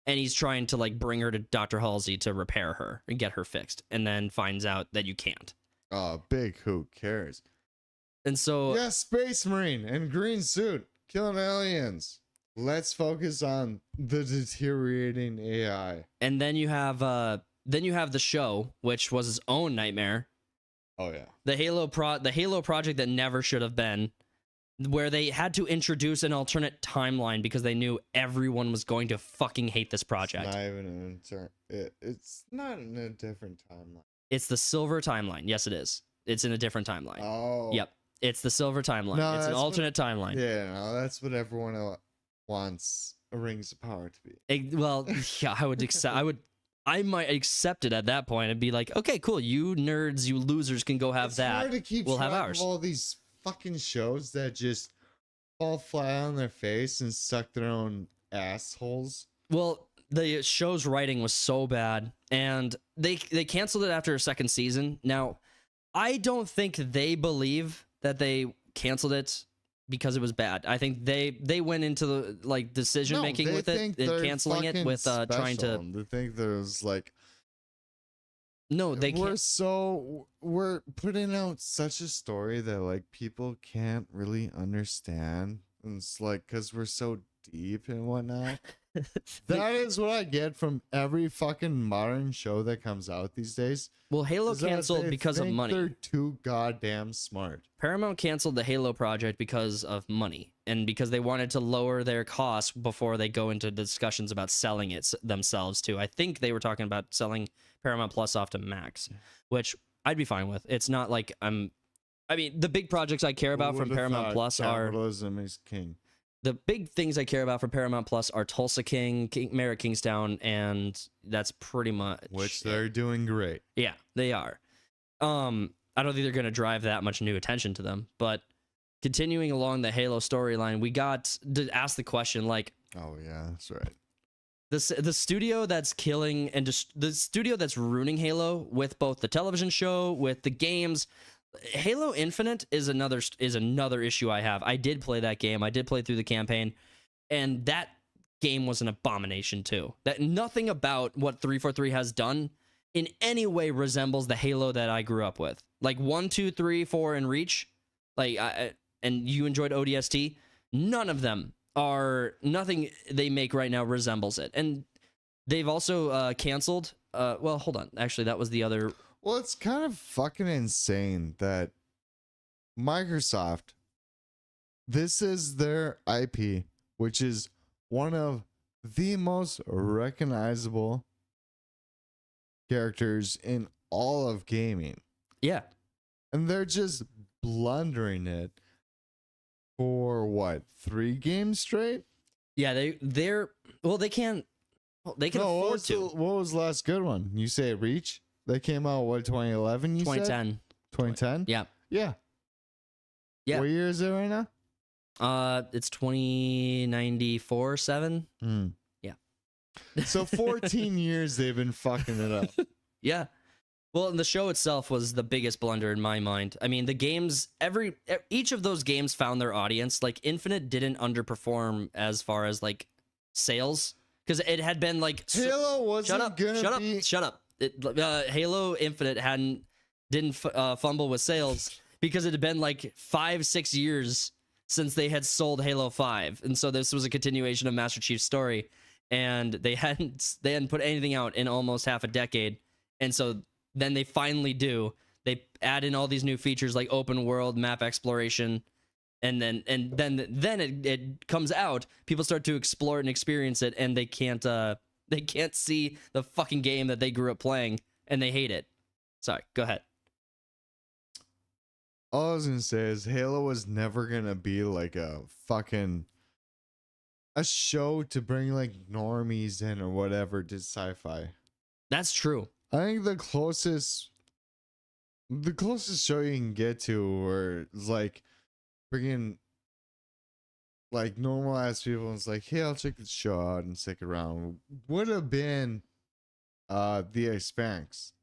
and he's trying to like bring her to Dr. Halsey to repair her and get her fixed, and then finds out that you can't. Oh, big who cares? And so Yeah, Space Marine and green suit killing aliens. Let's focus on the deteriorating AI. and then you have the show, which was its own nightmare. Oh yeah. The Halo project that never should have been, where they had to introduce an alternate timeline because they knew everyone was going to fucking hate this project. Not even an it's not in a different timeline. It's the silver timeline. Yes, it is. It's in a different timeline. Oh. Yep. It's the silver timeline. No, It's an that's alternate timeline. Yeah, no, that's what everyone wants Rings of Power to be. Well, yeah, I would accept. I might accept it at that point and be like, okay, cool. You nerds, you losers can go have It's that. hard to keep We'll have track ours. of all these fucking shows that just fall flat on their face and suck their own assholes. Well, the show's writing was so bad, and they canceled it after a 2nd season. Now, I don't think they believe that they canceled it because it was bad. I think they went into the like decision making they with it think and they're canceling it fucking with trying to. special. They think there's like No, they we're can't. we're putting out such a story that like people can't really understand. And it's like because we're so deep and whatnot. That is what I get from every fucking modern show that comes out these days. Well, Halo is that canceled they because of think money. They're too goddamn smart. Paramount canceled the Halo project because of money and because they wanted to lower their costs before they go into discussions about selling it themselves too. I think they were talking about selling Paramount Plus off to Max, which I'd be fine with. It's not like I mean, the big projects I care about Who from would've Paramount thought Plus are capitalism is king. the big things I care about from Paramount Plus are Tulsa King, Mayor of Kingstown, and that's pretty much Which it. they're doing great. Yeah, they are. I don't think they're going to drive that much new attention to them, but continuing along the Halo storyline, we got to ask the question, like, Oh yeah, that's right. the studio that's killing and just the studio that's ruining Halo with both the television show, with the games. Halo Infinite is another issue I have. I did play that game. I did play through the campaign, and that game was an abomination too. That nothing about what 343 has done in any way resembles the Halo that I grew up with. Like 1, 2, 3, 4, and Reach, and you enjoyed ODST. None of them are nothing they make right now resembles it. And they've also canceled. Well, hold on. Actually, that was the other. Well, it's kind of fucking insane that Microsoft, this is their IP, which is one of the most recognizable characters in all of gaming. Yeah. And they're just blundering it for what, 3 games straight? Yeah, they're well, they can afford to. What was the last good one? You say Reach? That came out what, 2011? You 2010. said 2010. Yeah. Yeah. Yeah. What year is it right now? It's 2094 7. Yeah. So 14 years they've been fucking it up. Yeah. Well, and the show itself was the biggest blunder in my mind. I mean, the games, each of those games found their audience. Like, Infinite didn't underperform as far as, like, sales. Because it had been, like... Halo wasn't Shut up. Halo Infinite didn't fumble with sales because it had been, like, 5-6 years since they had sold Halo 5. And so this was a continuation of Master Chief's story. And they hadn't put anything out in almost half a decade. And so... then they finally do. They add in all these new features like open world map exploration, and then it comes out. People start to explore it and experience it, and they can't see the fucking game that they grew up playing, and they hate it. Sorry, go ahead. All I was gonna say is Halo was never gonna be like a show to bring like normies in or whatever to sci-fi. That's true. I think the closest show you can get to where it's like bringing like normal ass people and it's like, hey, I'll check this show out and stick around, would have been The Expanse.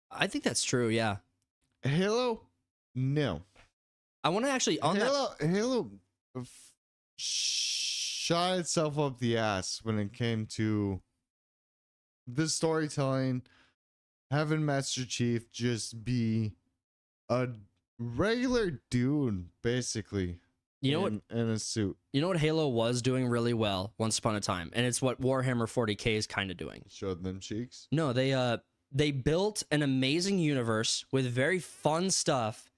I think that's true, yeah. Halo, no. I want to actually Halo shot itself up the ass when it came to the storytelling, having Master Chief just be a regular dude, basically. In a suit. You know what Halo was doing really well once upon a time, and it's what Warhammer 40K is kind of doing. Showed them cheeks. No, they built an amazing universe with very fun stuff,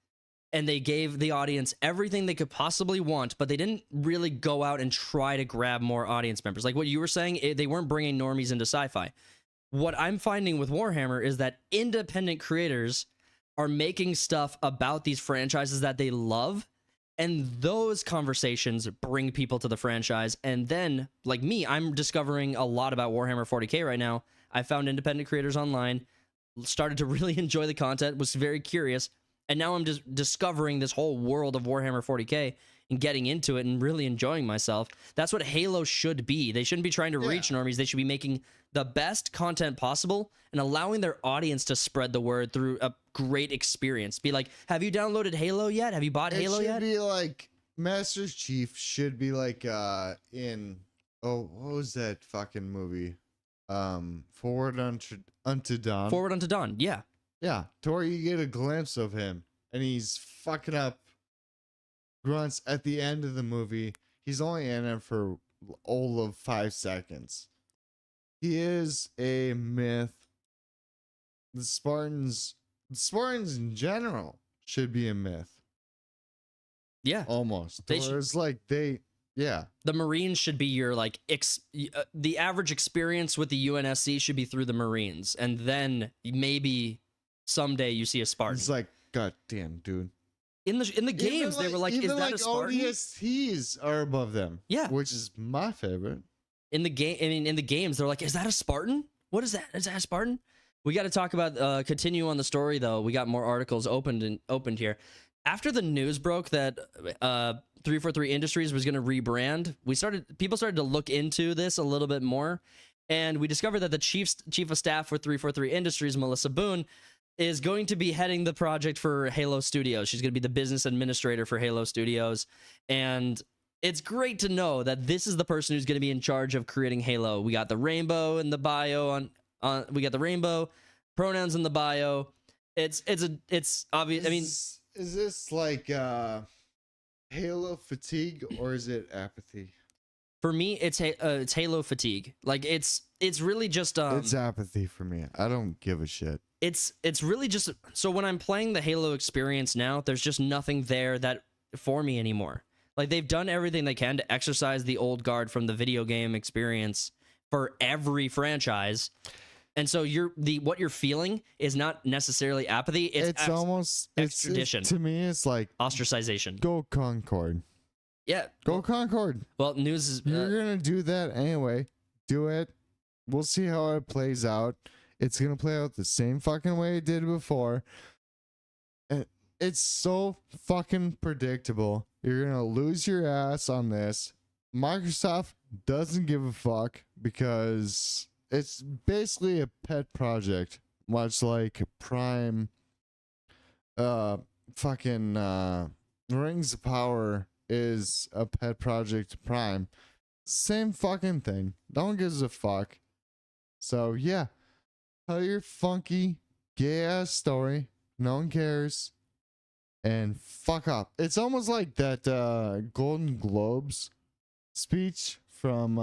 and they gave the audience everything they could possibly want, but they didn't really go out and try to grab more audience members. Like what you were saying, they weren't bringing normies into sci-fi. What I'm finding with Warhammer is that independent creators are making stuff about these franchises that they love, and those conversations bring people to the franchise. And then, like me, I'm discovering a lot about Warhammer 40K right now. I found independent creators online, started to really enjoy the content, was very curious, and now I'm just discovering this whole world of Warhammer 40K and getting into it and really enjoying myself. That's what Halo should be. They shouldn't be trying to reach normies. They should be making the best content possible and allowing their audience to spread the word through a great experience. Be like, have you downloaded Halo yet? Have you bought Halo yet? It should be like, Master Chief should be like in, what was that fucking movie? Forward Unto Dawn. Forward Unto Dawn, yeah. Yeah, to where you get a glimpse of him and he's fucking up grunts at the end of the movie. He's only in it for all of 5 seconds. He is a myth. The Spartans in general should be a myth. Yeah. Almost. The Marines should be your, like, the average experience with the UNSC should be through the Marines. And then maybe someday you see a Spartan. It's like, god damn, dude. In the games, they were like, is that a Spartan? ODSTs are above them. Yeah. Which is my favorite. In the games, they're like, is that a Spartan? What is that? Is that a Spartan? We got to talk about, continue on the story, though. We got more articles opened here. After the news broke that 343 Industries was going to rebrand, people started to look into this a little bit more, and we discovered that the chief of staff for 343 Industries, Melissa Boone, is going to be heading the project for Halo Studios. She's going to be the business administrator for Halo Studios, and it's great to know that this is the person who's going to be in charge of creating Halo. We got the rainbow in the bio we got the rainbow pronouns in the bio. It's obvious. I mean, is this like Halo fatigue or is it apathy? For me, it's Halo fatigue. Like it's really just it's apathy for me. I don't give a shit. It's really just, so when I'm playing the Halo experience now, there's just nothing there that for me anymore. Like, they've done everything they can to exercise the old guard from the video game experience for every franchise. And so what you're feeling is not necessarily apathy. It's almost extradition. To me, it's like ostracization. Go Concord. Yeah. Go Concord. Well, news is... You're going to do that anyway. Do it. We'll see how it plays out. It's going to play out the same fucking way it did before. And it's so fucking predictable. You're going to lose your ass on this. Microsoft doesn't give a fuck because it's basically a pet project, much like Prime, Rings of Power is a pet project to Prime. Same fucking thing. No one gives a fuck. So yeah, tell your funky gay ass story. No one cares. And fuck up. It's almost like that Golden Globes speech from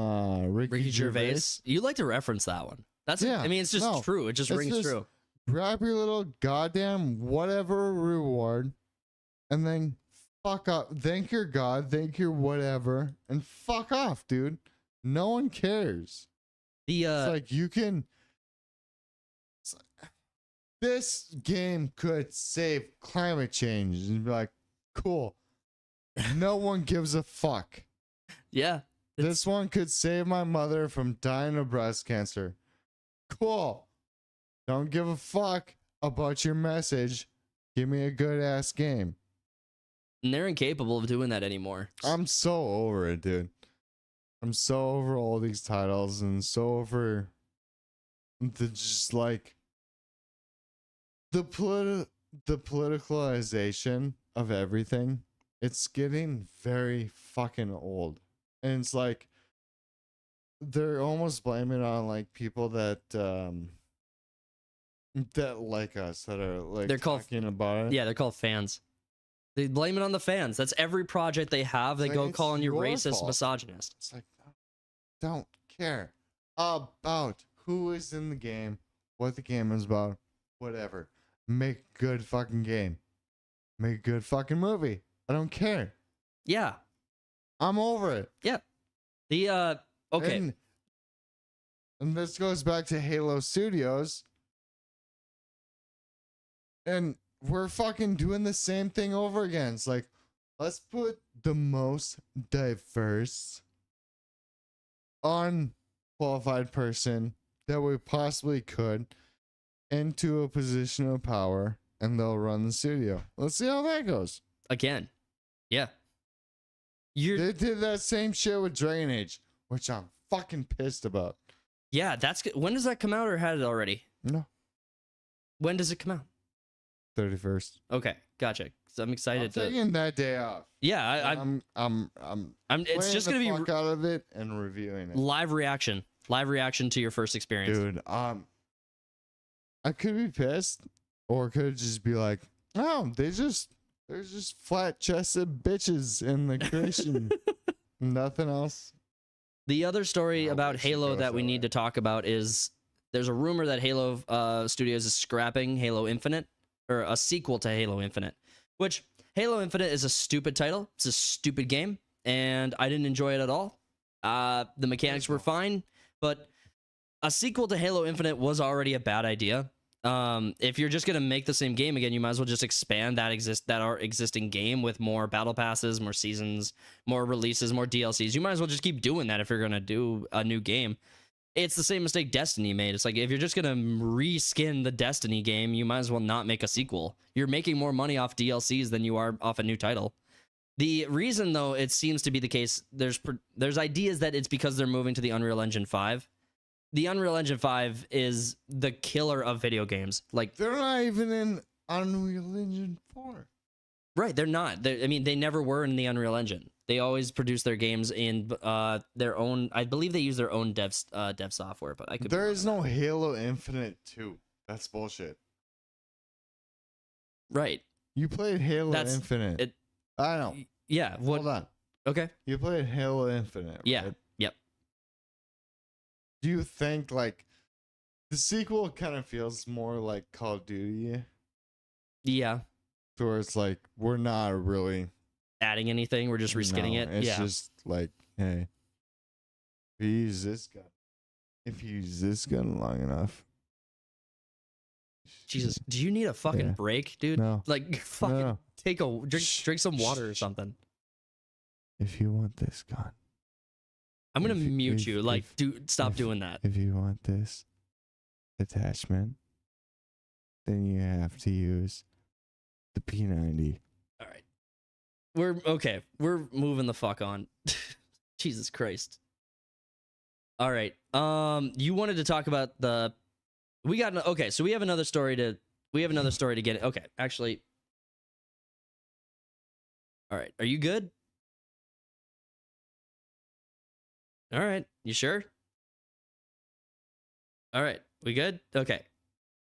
Ricky Gervais. You like to reference that one. That's Yeah, I mean, it's just true. It just it's rings just- true. Grab your little goddamn whatever reward and then fuck up. Thank your God, thank your whatever, and fuck off, dude. No one cares. The It's like you can. This game could save climate change and be like, cool. No one gives a fuck. yeah. This one could save my mother from dying of breast cancer. Cool. Don't give a fuck about your message. Give me a good ass game. And they're incapable of doing that anymore. I'm so over it, dude. I'm so over all these titles and so over the just like the politicalization of everything. It's getting very fucking old. And it's like they're almost blaming it on like people that like us, that are like They're called- talking about it. Yeah, they're called fans. They blame it on the fans. That's every project they have. They It's go like, it's calling you your racist, fault. misogynist. It's like, don't care about who is in the game, what the game is about, whatever. Make a good fucking game. Make a good fucking movie. I don't care. Yeah. I'm over it. The okay. And this goes back to Halo Studios. And we're fucking doing the same thing over again. It's like, let's put the most diverse, unqualified person that we possibly could into a position of power, and they'll run the studio. Let's see how that goes. Again. Yeah. You're They did that same shit with Dragon Age, which I'm fucking pissed about. Yeah, that's good. When does that come out, or had it already? No, When does it come out? 31st. Okay, gotcha. 'Cause I'm I'm excited to. taking that day off. Yeah, I'm it's playing just the gonna be fuck out of it and reviewing it. live reaction to your first experience. Dude, I could be pissed, or could just be like, oh, there's just flat chested bitches in the creation. Nothing else. The other story Oh, about we should Halo go that we for need to it. talk about is there's a rumor that Halo Studios is scrapping Halo Infinite, or a sequel to Halo Infinite, which Halo Infinite is a stupid title. It's a stupid game, and I didn't enjoy it at all. The mechanics were fine, but a sequel to Halo Infinite was already a bad idea. If you're just gonna make the same game again, you might as well just expand that existing game with more battle passes, more seasons, more releases, more DLCs. You might as well just keep doing that if you're gonna do a new game. It's the same mistake Destiny made. It's like, if you're just gonna reskin the Destiny game, you might as well not make a sequel. You're making more money off DLCs than you are off a new title. The reason, though, it seems to be the case, there's ideas that it's because they're moving to the Unreal Engine 5. The Unreal Engine 5 is the killer of video games. Like, They're not even in Unreal Engine 4. right, they're not. They never were in the Unreal Engine. They always produce their games in their own. I believe they use their own dev software, but I could. There is no Halo Infinite 2. That's bullshit. Right. You played Halo That's- Infinite. it- I know. Yeah. What? Hold on. Okay. You played Halo Infinite, Yeah. right? Yep. Do you think, like, the sequel kind of feels more like Call of Duty? Yeah. Where it's like, we're not really adding anything. We're just reskinning No, it. It's Yeah. just like, hey, if you use this gun, long enough. Jesus, do you need a fucking Yeah. break, dude? No. Like, fucking No. take a drink some water or Shh. something. If you want this gun, I'm gonna If- mute if- you. Like, if- dude, stop if- doing that. if you want this attachment, then you have to use the P90. All right, we're okay. We're moving the fuck on. Jesus Christ. All right. You wanted to talk about the. We got okay. So we have another story to. We have another story to get. Okay, actually. All right. Are you good? All right. You sure? All right. We good? Okay.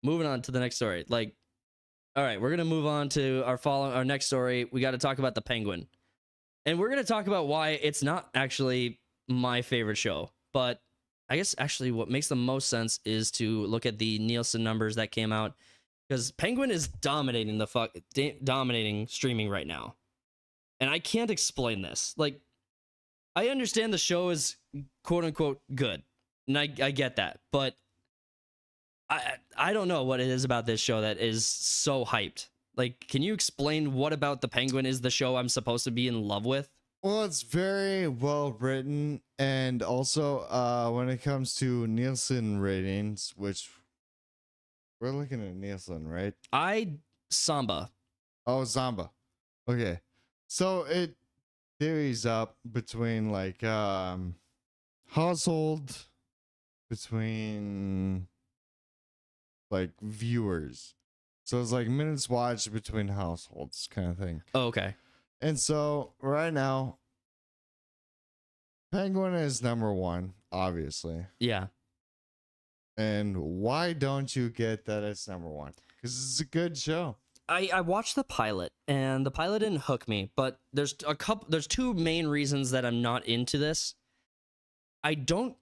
Moving on to the next story. Like, all right, we're gonna move on to our next story. We got to talk about the Penguin, and we're gonna talk about why it's not actually my favorite show. But I guess actually what makes the most sense is to look at the Nielsen numbers that came out, because Penguin is dominating dominating streaming right now, and I can't explain this. Like, I understand the show is quote unquote good, and I get that, but I don't know what it is about this show that is so hyped. Like, can you explain what about the Penguin is the show I'm supposed to be in love with? Well, it's very well written, and also when it comes to Nielsen ratings, which we're looking at Nielsen, right? Samba. Oh, Zamba. Okay, so it varies up between like household, between like viewers. So it's like minutes watched between households kind of thing. Oh, okay. And so right now, Penguin is number one, obviously. Yeah. And why don't you get that it's number one? Because it's a good show. I watched the pilot, and the pilot didn't hook me, but there's two main reasons that I'm not into this. I don't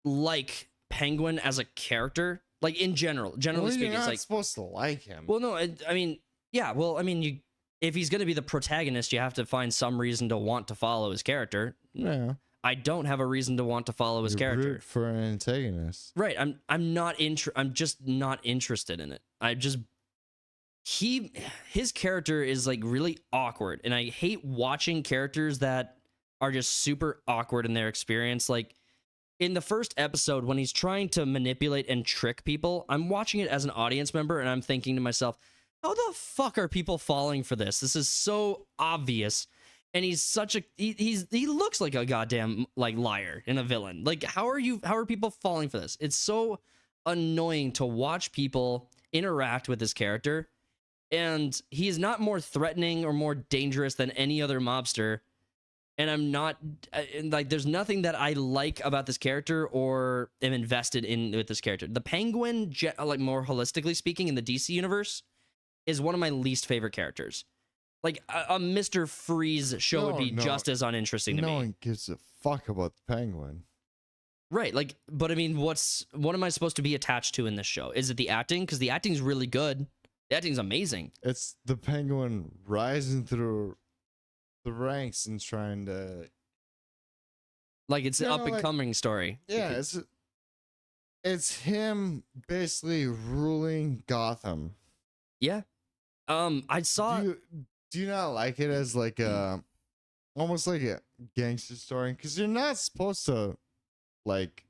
like Penguin as a character, like in generally Well, speaking. you're It's not like, supposed to like him. well, no, I mean, yeah, well, I mean, if he's going to be the protagonist, you have to find some reason to want to follow his character. Yeah. I don't have a reason to want to follow his You character. root for an antagonist. Right. I'm just not interested in it. His character is like really awkward, and I hate watching characters that are just super awkward in their experience. Like in the first episode, when he's trying to manipulate and trick people, I'm watching it as an audience member, and I'm thinking to myself, how the fuck are people falling for this? This is so obvious. And he's such a he looks like a goddamn like liar and a villain. Like how are people falling for this? It's so annoying to watch people interact with this character, and he is not more threatening or more dangerous than any other mobster. And I'm not like there's nothing that I like about this character or am invested in with this character. The Penguin, like more holistically speaking, in the DC universe, is one of my least favorite characters. Like a Mr. Freeze show would be just as uninteresting to me. No one gives a fuck about the Penguin. Right, like, but I mean, what am I supposed to be attached to in this show? Is it the acting? Because the acting's really good. The acting's amazing. It's the Penguin rising through the ranks and trying to. Like it's an up and coming story. Yeah, it's him basically ruling Gotham. Yeah. I saw. Do you not like it as like a almost like a gangster story? Because you're not supposed to like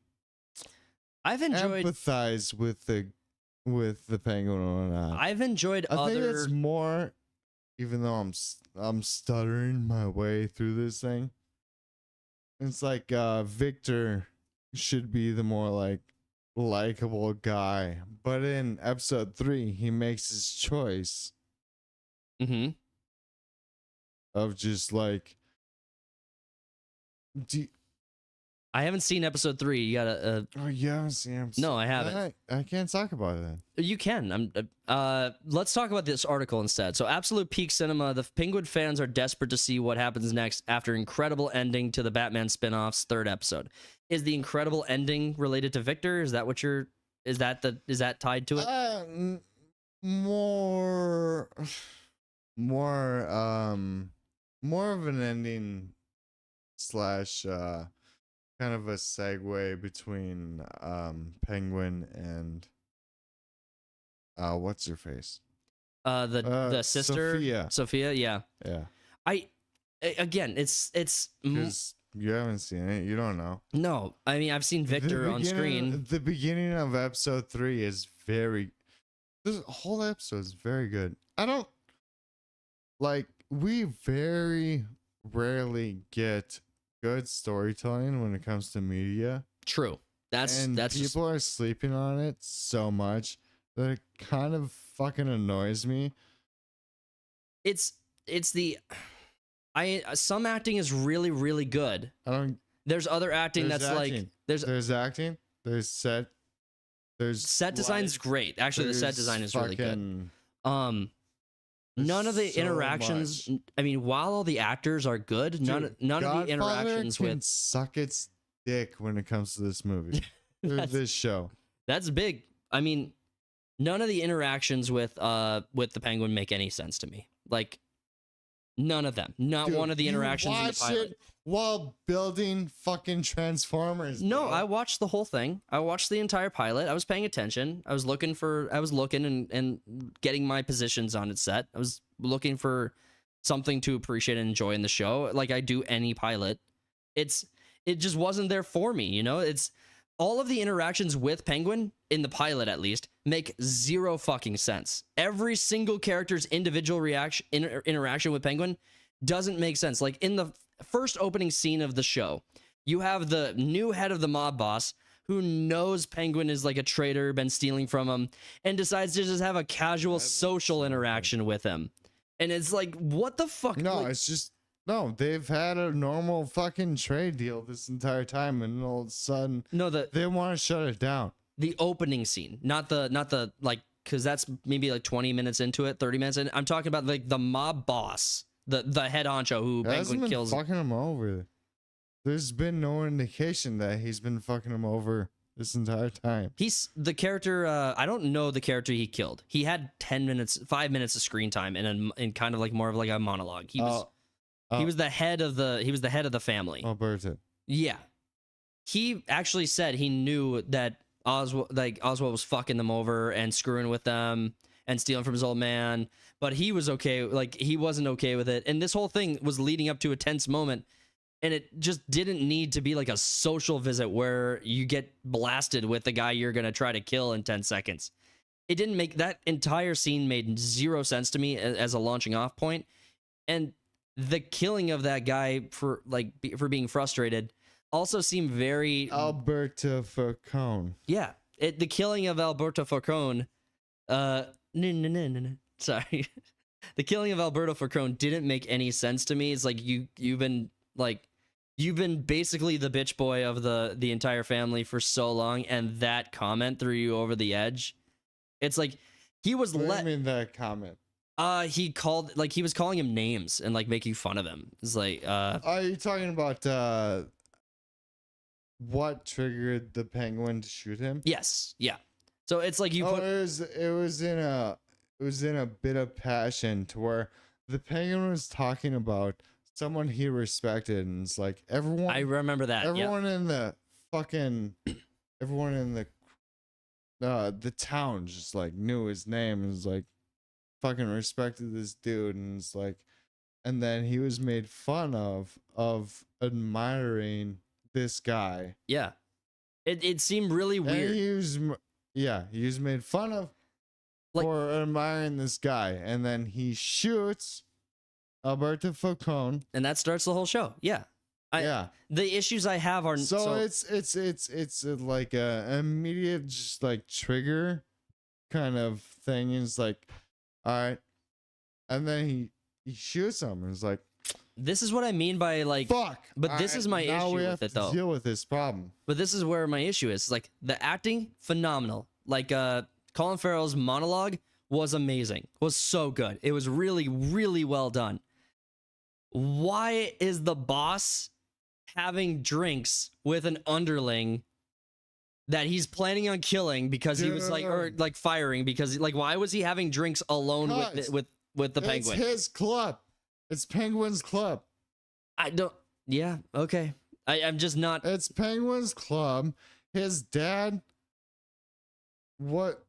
I've enjoyed empathize with the Penguin or not. I've enjoyed I think other. it's more, even though I'm stuttering my way through this thing. It's like Victor should be the more like likable guy, but in episode 3 he makes his choice Mm-hmm. of just like I haven't seen episode 3. You gotta. oh, you haven't seen episode? No, I haven't. I can't talk about it then. You can. Let's talk about this article instead. So, Absolute Peak Cinema. The Penguin fans are desperate to see what happens next after incredible ending to the Batman spin-off's 3rd episode. Is the incredible ending related to Victor? Is that what you're? Is that tied to it? More more of an ending slash kind of a segue between Penguin and what's her face? The sister Sophia, yeah. Again, it's because you haven't seen it, you don't know. No, I mean I've seen Victor on screen. The beginning of episode 3 is this whole episode is very good. I don't like, we very rarely get good storytelling when it comes to media. True. That's people are sleeping on it so much that it kind of fucking annoys me. Some acting is really, really good. There's other acting that's acting. Like there's acting, there's set design's great. Actually, the set design is really good. None of the interactions. I mean, while all the actors are good, none of the interactions can suck its dick when it comes to this movie, this show. That's big. I mean, none of the interactions with the Penguin make any sense to me. Like, none of them. Not one of the interactions in the pilot. It while building fucking Transformers. No, I watched the whole thing. I watched the entire pilot. I was paying attention. I was looking and getting my positions on its set. I was looking for something to appreciate and enjoy in the show, like I do any pilot. It just wasn't there for me, you know? It's all of the interactions with Penguin, in the pilot at least, make zero fucking sense. Every single character's individual interaction with Penguin doesn't make sense. Like in the first opening scene of the show, you have the new head of the mob boss who knows Penguin is like a traitor, been stealing from him, and decides to just have a casual social interaction with him. And it's like, what the fuck? No, like, it's just, no, they've had a normal fucking trade deal this entire time, and all of a sudden, they want to shut it down. The opening scene, not the like, because that's maybe like 20 minutes into it, 30 minutes in. I'm talking about like the mob boss, the head honcho who Penguin kills. Fucking him over. There's been no indication that he's been fucking him over this entire time. He's the character. I don't know the character he killed. He had 5 minutes of screen time and kind of like more of like a monologue. He was the head of the family. Alberta. Yeah. He actually said he knew that Oswald was fucking them over and screwing with them and stealing from his old man, but he was okay. Like, he wasn't okay with it. And this whole thing was leading up to a tense moment, and it just didn't need to be like a social visit where you get blasted with the guy you're going to try to kill in 10 seconds. It didn't make, that entire scene made zero sense to me as a launching off point. And the killing of that guy for being frustrated also seemed very Alberto Falcone. Yeah, the killing of Alberto Falcone. Sorry, the killing of Alberto Falcone didn't make any sense to me. It's like you've been basically the bitch boy of the entire family for so long, and that comment threw you over the edge. It's like he was. What do you mean that comment? He was calling him names and like making fun of him. It's like, are you talking about what triggered the Penguin to shoot him? Yes, yeah. So it's like you put. It was in a bit of passion to where the Penguin was talking about someone he respected, and it's like everyone. I remember that. Everyone in the fucking, everyone in the town just like knew his name and was like fucking respected this dude, and it's like, and then he was made fun of admiring this guy. Yeah, it seemed really weird. And he was made fun of for admiring this guy, and then he shoots Alberto Falcone, and that starts the whole show. Yeah, The issues I have are so it's like a immediate just like trigger kind of thing. It's like, all right, and then he shoots him, and it's like, this is what I mean by like, fuck. But this is my issue with it, though. Deal with this problem. But this is where my issue is. Like, the acting, phenomenal. Like, Colin Farrell's monologue was amazing. Was so good. It was really, really well done. Why is the boss having drinks with an underling that he's planning on killing because he was like, or like firing because like, why was he having drinks alone with the Penguin? It's his club. It's Penguin's Club. I don't. Yeah. Okay. I'm just not. It's Penguin's Club. His dad. What?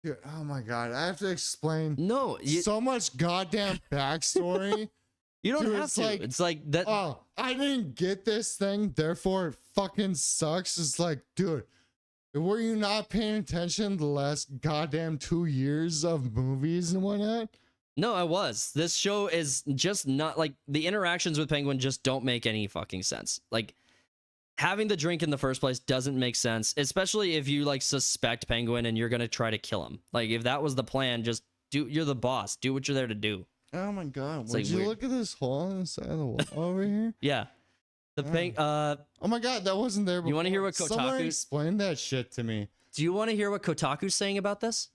Dude, oh my god! I have to explain No. so much goddamn backstory. You don't Dude, have it's to. like, It's like that. Oh, I didn't get this thing, therefore it fucking sucks. It's like, dude, were you not paying attention the last goddamn 2 years of movies and whatnot? No, I was. This show is just not like the interactions with Penguin just don't make any fucking sense. Like having the drink in the first place doesn't make sense, especially if you like suspect Penguin and you're gonna try to kill him. Like if that was the plan, just do. You're the boss. Do what you're there to do. Oh my god! It's Would like you weird. look at this hole on the side of the wall over here? Yeah. The Oh my god, that wasn't there before. You wanna hear what Someone Kotaku- explain that shit to me. Do you want to hear what Kotaku's saying about this?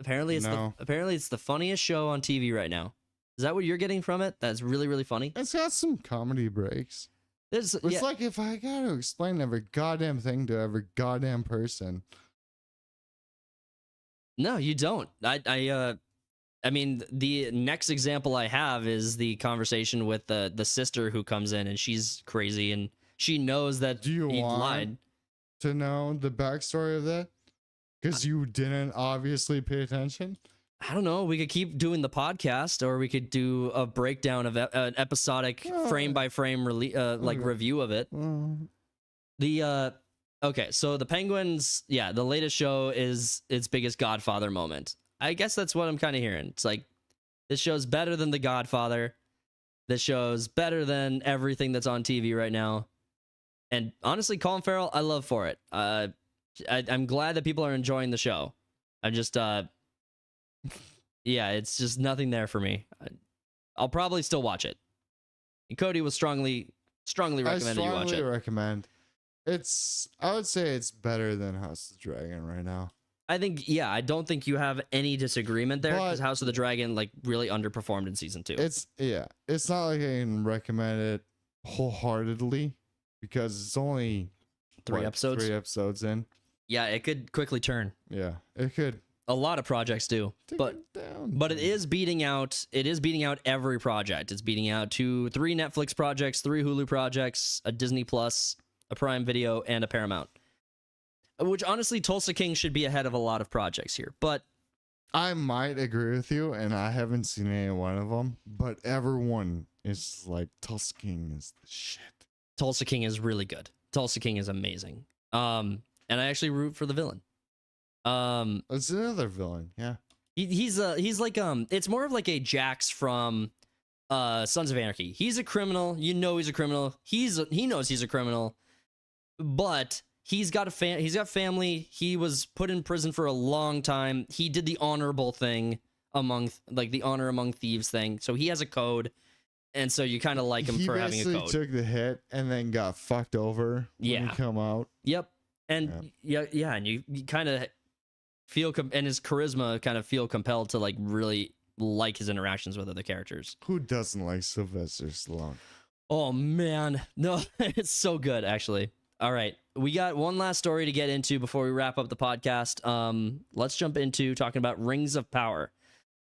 Apparently No. it's the funniest show on TV right now. Is that what you're getting from it? That's really, really funny. It's got some comedy breaks. There's It's yeah, like if I gotta explain every goddamn thing to every goddamn person. no, you don't. I mean, the next example I have is the conversation with the sister who comes in and she's crazy and she knows that Do you he want lied. to know the backstory of that? Because you didn't obviously pay attention. I don't know. We could keep doing the podcast, or we could do a breakdown of an episodic frame by frame like Okay. review of it. The okay, so the Penguins, yeah, the latest show is its biggest Godfather moment. I guess that's what I'm kind of hearing. It's like this show's better than The Godfather. This show's better than everything that's on TV right now. And honestly, Colin Farrell, I love for it. I'm glad that people are enjoying the show. I'm just yeah, it's just nothing there for me. I'll probably still watch it. And Cody will strongly recommend that you watch it. Recommend. I would say it's better than House of the Dragon right now. I think, yeah, I don't think you have any disagreement there because But- House of the Dragon like really underperformed in season 2. It's not like I can recommend it wholeheartedly because it's only 3 episodes. 3 episodes in. Yeah, it could quickly turn. Yeah, it could. A lot of projects do, Take but it down. but it is beating out. It is beating out every project. It's beating out 3 Netflix projects, 3 Hulu projects, a Disney Plus, a Prime Video, and a Paramount. Which honestly, Tulsa King should be ahead of a lot of projects here. But I might agree with you, and I haven't seen any one of them, but everyone is like, Tulsa King is the shit. Tulsa King is really good. Tulsa King is amazing. And I actually root for the villain. It's another villain, yeah. He's like it's more of like a Jax from Sons of Anarchy. He's a criminal. You know he's a criminal. He knows he's a criminal, but he's got family. He was put in prison for a long time. He did the honorable thing the honor among thieves thing. So he has a code, and so you kind of like him He for having a code. basically took the hit and then got fucked over when Yeah. he come out. Yep. And yeah, and you kind of feel and his charisma kind of feel compelled to like really like his interactions with other characters. Who doesn't like Sylvester Stallone? Oh man, no, it's so good actually. All right, we got one last story to get into before we wrap up the podcast. Let's jump into talking about Rings of Power.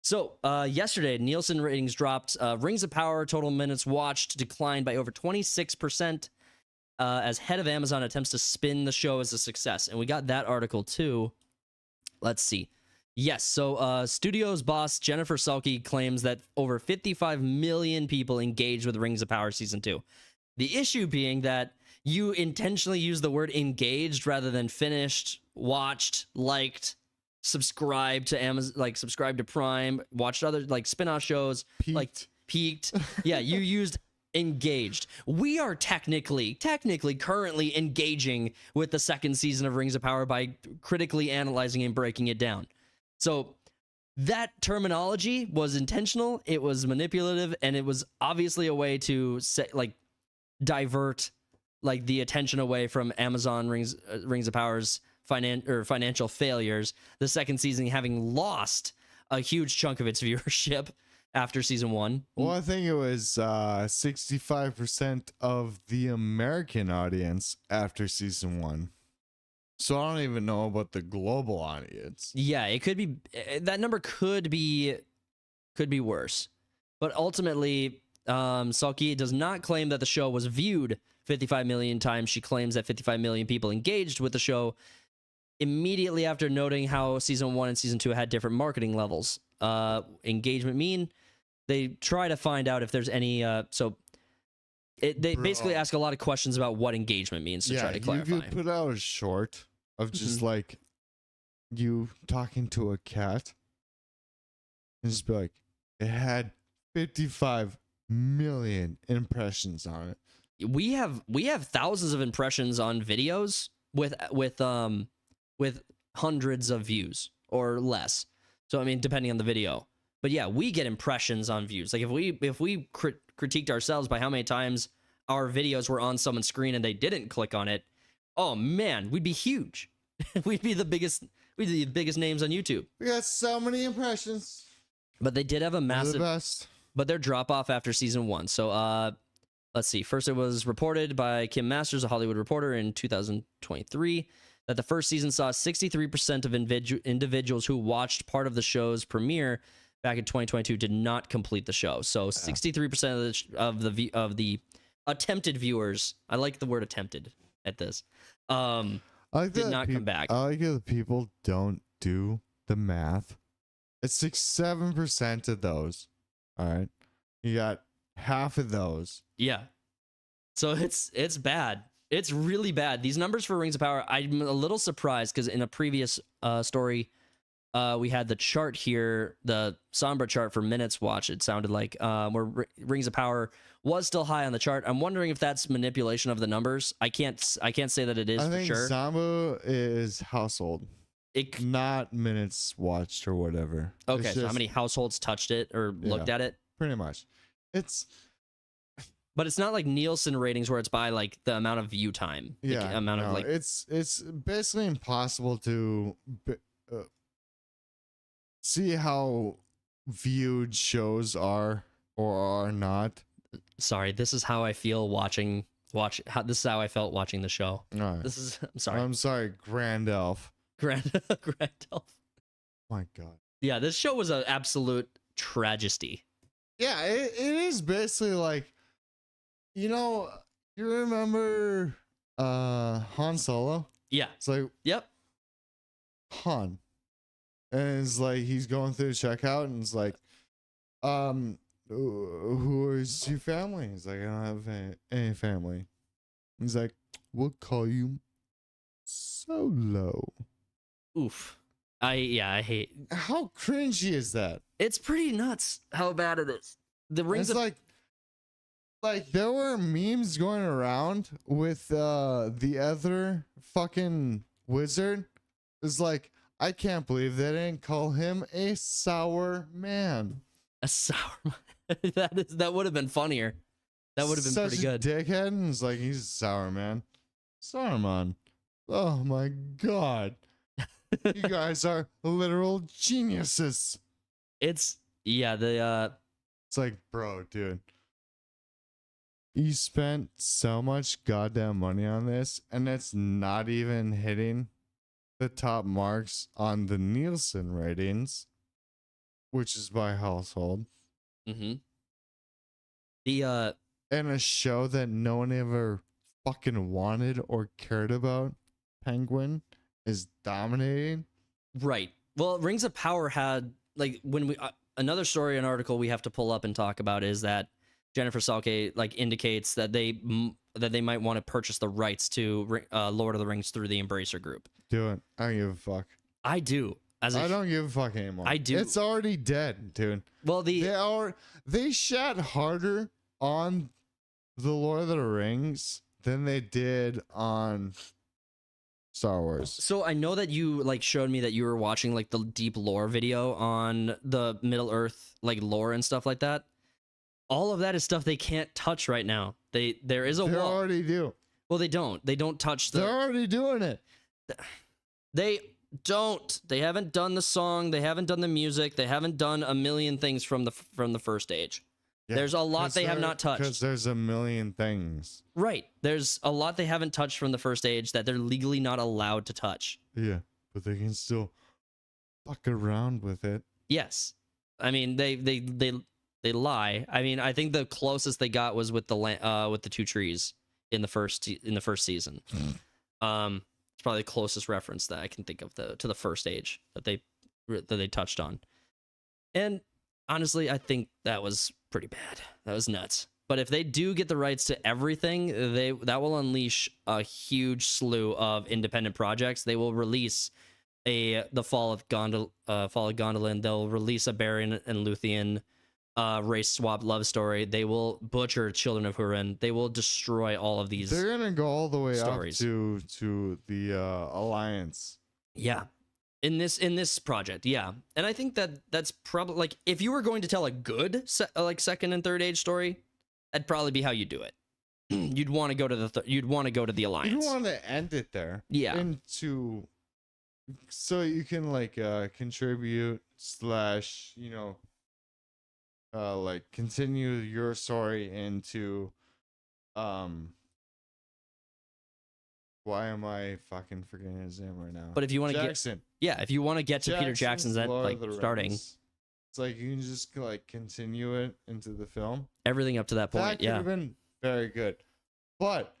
So yesterday, Nielsen ratings dropped. Rings of Power total minutes watched declined by over 26%. As head of Amazon attempts to spin the show as a success. And we got that article too. Let's see. Yes, so studio's boss Jennifer Sulky claims that over 55 million people engaged with Rings of Power Season 2. The issue being that you intentionally use the word engaged rather than finished, watched, liked, subscribed to Amazon, like subscribed to Prime, watched other like spin-off shows, like peaked. Yeah, you used engaged. We are technically currently engaging with the second season of Rings of Power by critically analyzing and breaking it down. So that terminology was intentional, it was manipulative, and it was obviously a way to divert like the attention away from Amazon Rings of Power's financial failures, the second season having lost a huge chunk of its viewership after season 1. Well, I think it was 65% of the American audience after season 1. So I don't even know about the global audience. Yeah, it could be that number could be Could be worse. But ultimately, Salkia does not claim that the show was viewed 55 million times. She claims that 55 million people engaged with the show immediately after noting how season 1 and season 2 had different marketing levels. Engagement mean they try to find out if there's any they basically ask a lot of questions about what engagement means to try to clarify. You could put out a short of just like you talking to a cat and just be like, it had 55 million impressions on it. We have thousands of impressions on videos with hundreds of views or less. So I mean, depending on the video. But yeah, we get impressions on views. Like if we critiqued ourselves by how many times our videos were on someone's screen and they didn't click on it, oh man, we'd be huge. We'd be the biggest names on YouTube. We got so many impressions. But they did have a massive, the best. But their drop off after season 1. So let's see. First, it was reported by Kim Masters, a Hollywood Reporter, in 2023 that the first season saw 63% of individuals who watched part of the show's premiere back in 2022 did not complete the show. So 63% of the attempted viewers, I like the word attempted at this, did not come back. I like how the people don't do the math. It's 7% of those. All right. You got half of those. Yeah. So it's bad. It's really bad. These numbers for Rings of Power, I'm a little surprised because in a previous story, we had the chart here, the Sombra chart for minutes watched. It sounded like where Rings of Power was still high on the chart. I'm wondering if that's manipulation of the numbers. I can't say that it is for sure. Sombra is household, not minutes watched or whatever. Okay, so how many households touched it or looked at it? Pretty much. But it's not like Nielsen ratings where it's by like the amount of view time. It's basically impossible to see how viewed shows are or are not. Sorry, this is how I feel this is how I felt watching the show. All right. I'm sorry, Grand Elf. Grand Elf. My God. Yeah, this show was an absolute tragedy. Yeah, it is basically like, you remember Han Solo? Yeah. It's like, yep. Han. And it's like he's going through the checkout and it's like, who is your family? He's like, I don't have any family. He's like, we'll call you Solo. Oof. I hate. How cringy is that? It's pretty nuts how bad it is. The Rings of like there were memes going around with the other fucking wizard. It's like, I can't believe they didn't call him a sour man. A sour man. That would have been funnier. That would have been pretty good. Dickhead, and it's like he's a sour man. Sour man. Oh my God. You guys are literal geniuses. It's like, bro, dude. You spent so much goddamn money on this, and it's not even hitting the top marks on the Nielsen ratings, which is by household. Mm-hmm. And a show that no one ever fucking wanted or cared about, Penguin, is dominating. Right. Well, Rings of Power had when we another story, an article we have to pull up and talk about is that Jennifer Salke indicates that they might want to purchase the rights to Lord of the Rings through the Embracer Group. Do it. I don't give a fuck. I do. I don't give a fuck anymore. I do. It's already dead, dude. Well, they shat harder on the Lord of the Rings than they did on Star Wars. So I know that you showed me that you were watching the deep lore video on the Middle Earth lore and stuff like that. All of that is stuff they can't touch right now. There is a wall. They already do. Well, they don't. They don't touch They're already doing it. They don't. They haven't done the song. They haven't done the music. They haven't done a million things from the first age. Yeah, there's a lot they have not touched. Because there's a million things. Right. There's a lot they haven't touched from the first age that they're legally not allowed to touch. Yeah, but they can still fuck around with it. Yes. I mean, they lie. I mean, I think the closest they got was with the two trees in the first season. It's probably the closest reference that I can think of to the first age that they touched on. And honestly, I think that was pretty bad. That was nuts. But if they do get the rights to everything, that will unleash a huge slew of independent projects. They will release the Fall of Gondolin. They'll release a Barian and Luthien race swap love story. They will butcher Children of Hurin. They will destroy all of these. They're gonna go all the way stories. up to the Alliance. Yeah. In this project, yeah. And I think that's probably, like, if you were going to tell a good second and third age story, that'd probably be how you do it. You'd want to go to the Alliance. You want to end it there. Yeah. So you can like contribute / like continue your story into why am I fucking forgetting his name right now? But if you want to if you want to get to Peter Jackson's starting, it's like you can just like continue it into the film. Everything up to that point, that could have been very good. But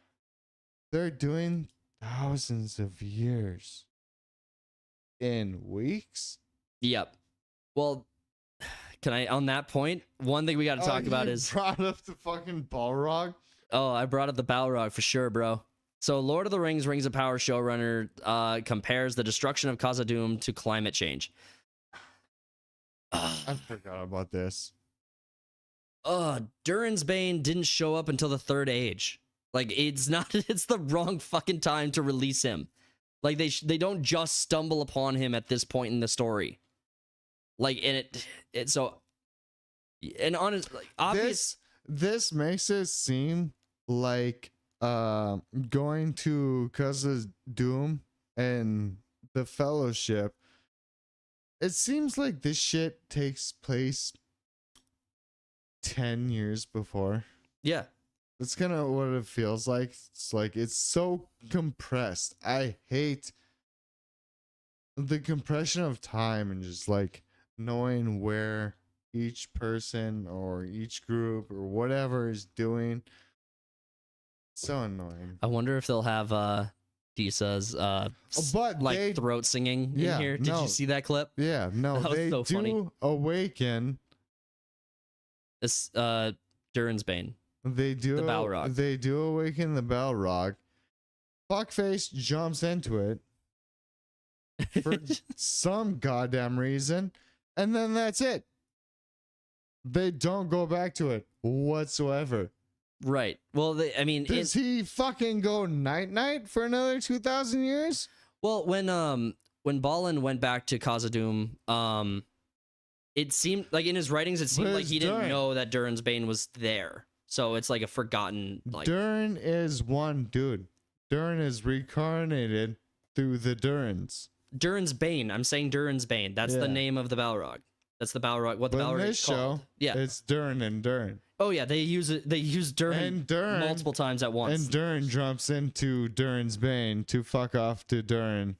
they're doing thousands of years in weeks. Yep. Well, can I, on that point, one thing we got to talk about is brought up the fucking Balrog. Oh, I brought up the Balrog for sure, bro. So Lord of the Rings, Rings of Power showrunner compares the destruction of Khazad-dûm to climate change. I forgot about this. Durin's Bane didn't show up until the Third Age. Like, it's the wrong fucking time to release him. Like, they don't just stumble upon him at this point in the story. Like, and honest, like, obvious. This makes it seem like going to Khazad-dûm and the Fellowship. It seems like this shit takes place 10 years before. Yeah. That's kind of what it feels like. It's like it's so compressed. I hate the compression of time and just like knowing where each person or each group or whatever is doing. So annoying. I wonder if they'll have Disa's throat singing in here. Did you see that clip? Yeah, no, they so do funny. Awaken. This Durin's Bane. They do the Balrog. They do awaken the Balrog. Fuckface jumps into it for some goddamn reason, and then that's it. They don't go back to it whatsoever. Right. Well, does he fucking go night for another 2,000 years? Well, when Balin went back to Khazad-dûm, it seemed like in his writings, it seemed like he didn't know that Durin's Bane was there. So it's like a forgotten. Like, Durin is one dude. Durin is reincarnated through the Durins. Durin's Bane. I'm saying Durin's Bane. That's the name of the Balrog. That's the Balrog. What the Balrog is called. Yeah, it's Durin and Durin. Oh yeah, they use Durin multiple times at once. And Durin jumps into Durin's Bane to fuck off to Durin.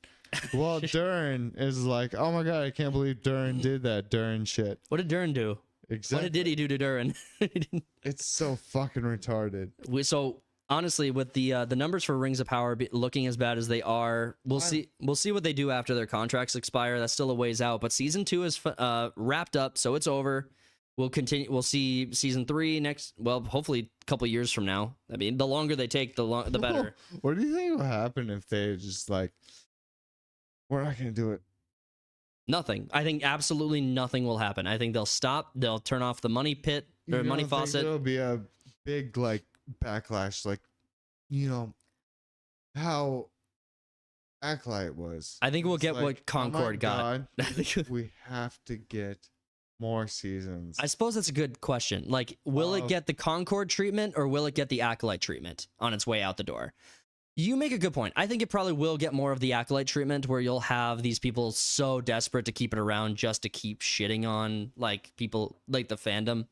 Well, Durin is like, oh my god, I can't believe Durin did that Durin shit. What did Durin do? Exactly. What did he do to Durin? It's so fucking retarded. So honestly, with the numbers for Rings of Power looking as bad as they are, we'll see what they do after their contracts expire. That's still a ways out. But season 2 is wrapped up, so it's over. We'll continue. We'll see season 3 next. Well, hopefully a couple years from now. I mean, the longer they take, the better. What do you think will happen if they just like, we're not gonna do it? Nothing. I think absolutely nothing will happen. I think they'll stop. They'll turn off the money pit or money faucet. There'll be a big like backlash, like how Acolyte was. I think we'll get like, what Concord got. We have to get more seasons. I suppose that's a good question. Like, will it get the Concord treatment or will it get the Acolyte treatment on its way out the door? You make a good point. I think it probably will get more of the Acolyte treatment where you'll have these people so desperate to keep it around just to keep shitting on like people like the fandom.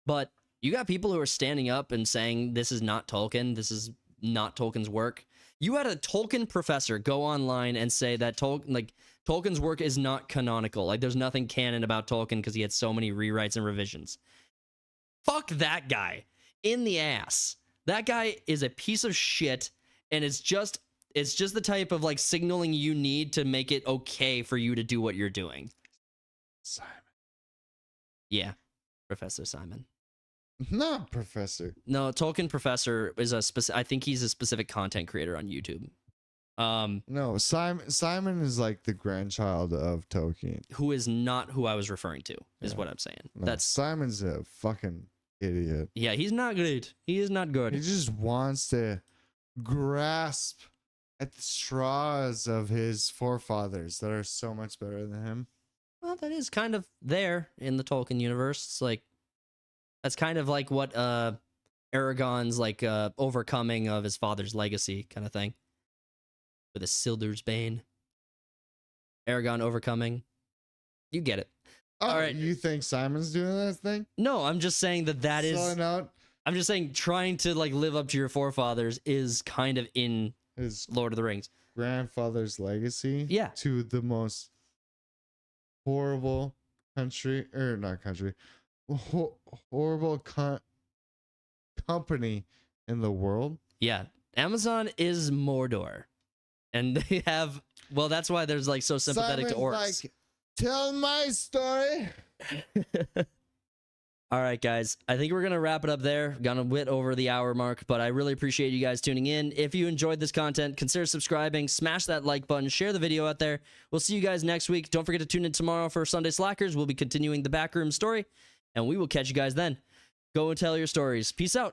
But you got people who are standing up and saying this is not Tolkien. This is not Tolkien's work. You had a Tolkien professor go online and say that Tolkien's work is not canonical. Like, there's nothing canon about Tolkien because he had so many rewrites and revisions. Fuck that guy in the ass. That guy is a piece of shit, and it's just the type of like signaling you need to make it okay for you to do what you're doing. Simon. Yeah, Professor Simon. Not Professor. No, Tolkien Professor is I think he's a specific content creator on YouTube. No, Simon is like the grandchild of Tolkien. Who is not who I was referring to, is what I'm saying. No, Simon's a fucking idiot. Yeah, he's not good. He is not good. He just wants to grasp at the straws of his forefathers that are so much better than him. Well, that is kind of there in the Tolkien universe. It's like, that's kind of like what Aragorn's like overcoming of his father's legacy kind of thing. With a Isildur's Bane. Aragorn overcoming. You get it. Oh, all right. You think Simon's doing that thing? No, I'm just saying that is... Selling out I'm just saying trying to like live up to your forefathers is kind of in his Lord of the Rings. grandfather's legacy. Yeah. To the most horrible country, or not country, horrible company in the world. Yeah. Amazon is Mordor. And they have, well, that's why there's like so sympathetic to orcs. Like, tell my story. All right, guys. I think we're going to wrap it up there. Gonna wit over the hour mark, but I really appreciate you guys tuning in. If you enjoyed this content, consider subscribing, smash that like button, share the video out there. We'll see you guys next week. Don't forget to tune in tomorrow for Sunday Slackers. We'll be continuing the backroom story, and we will catch you guys then. Go and tell your stories. Peace out.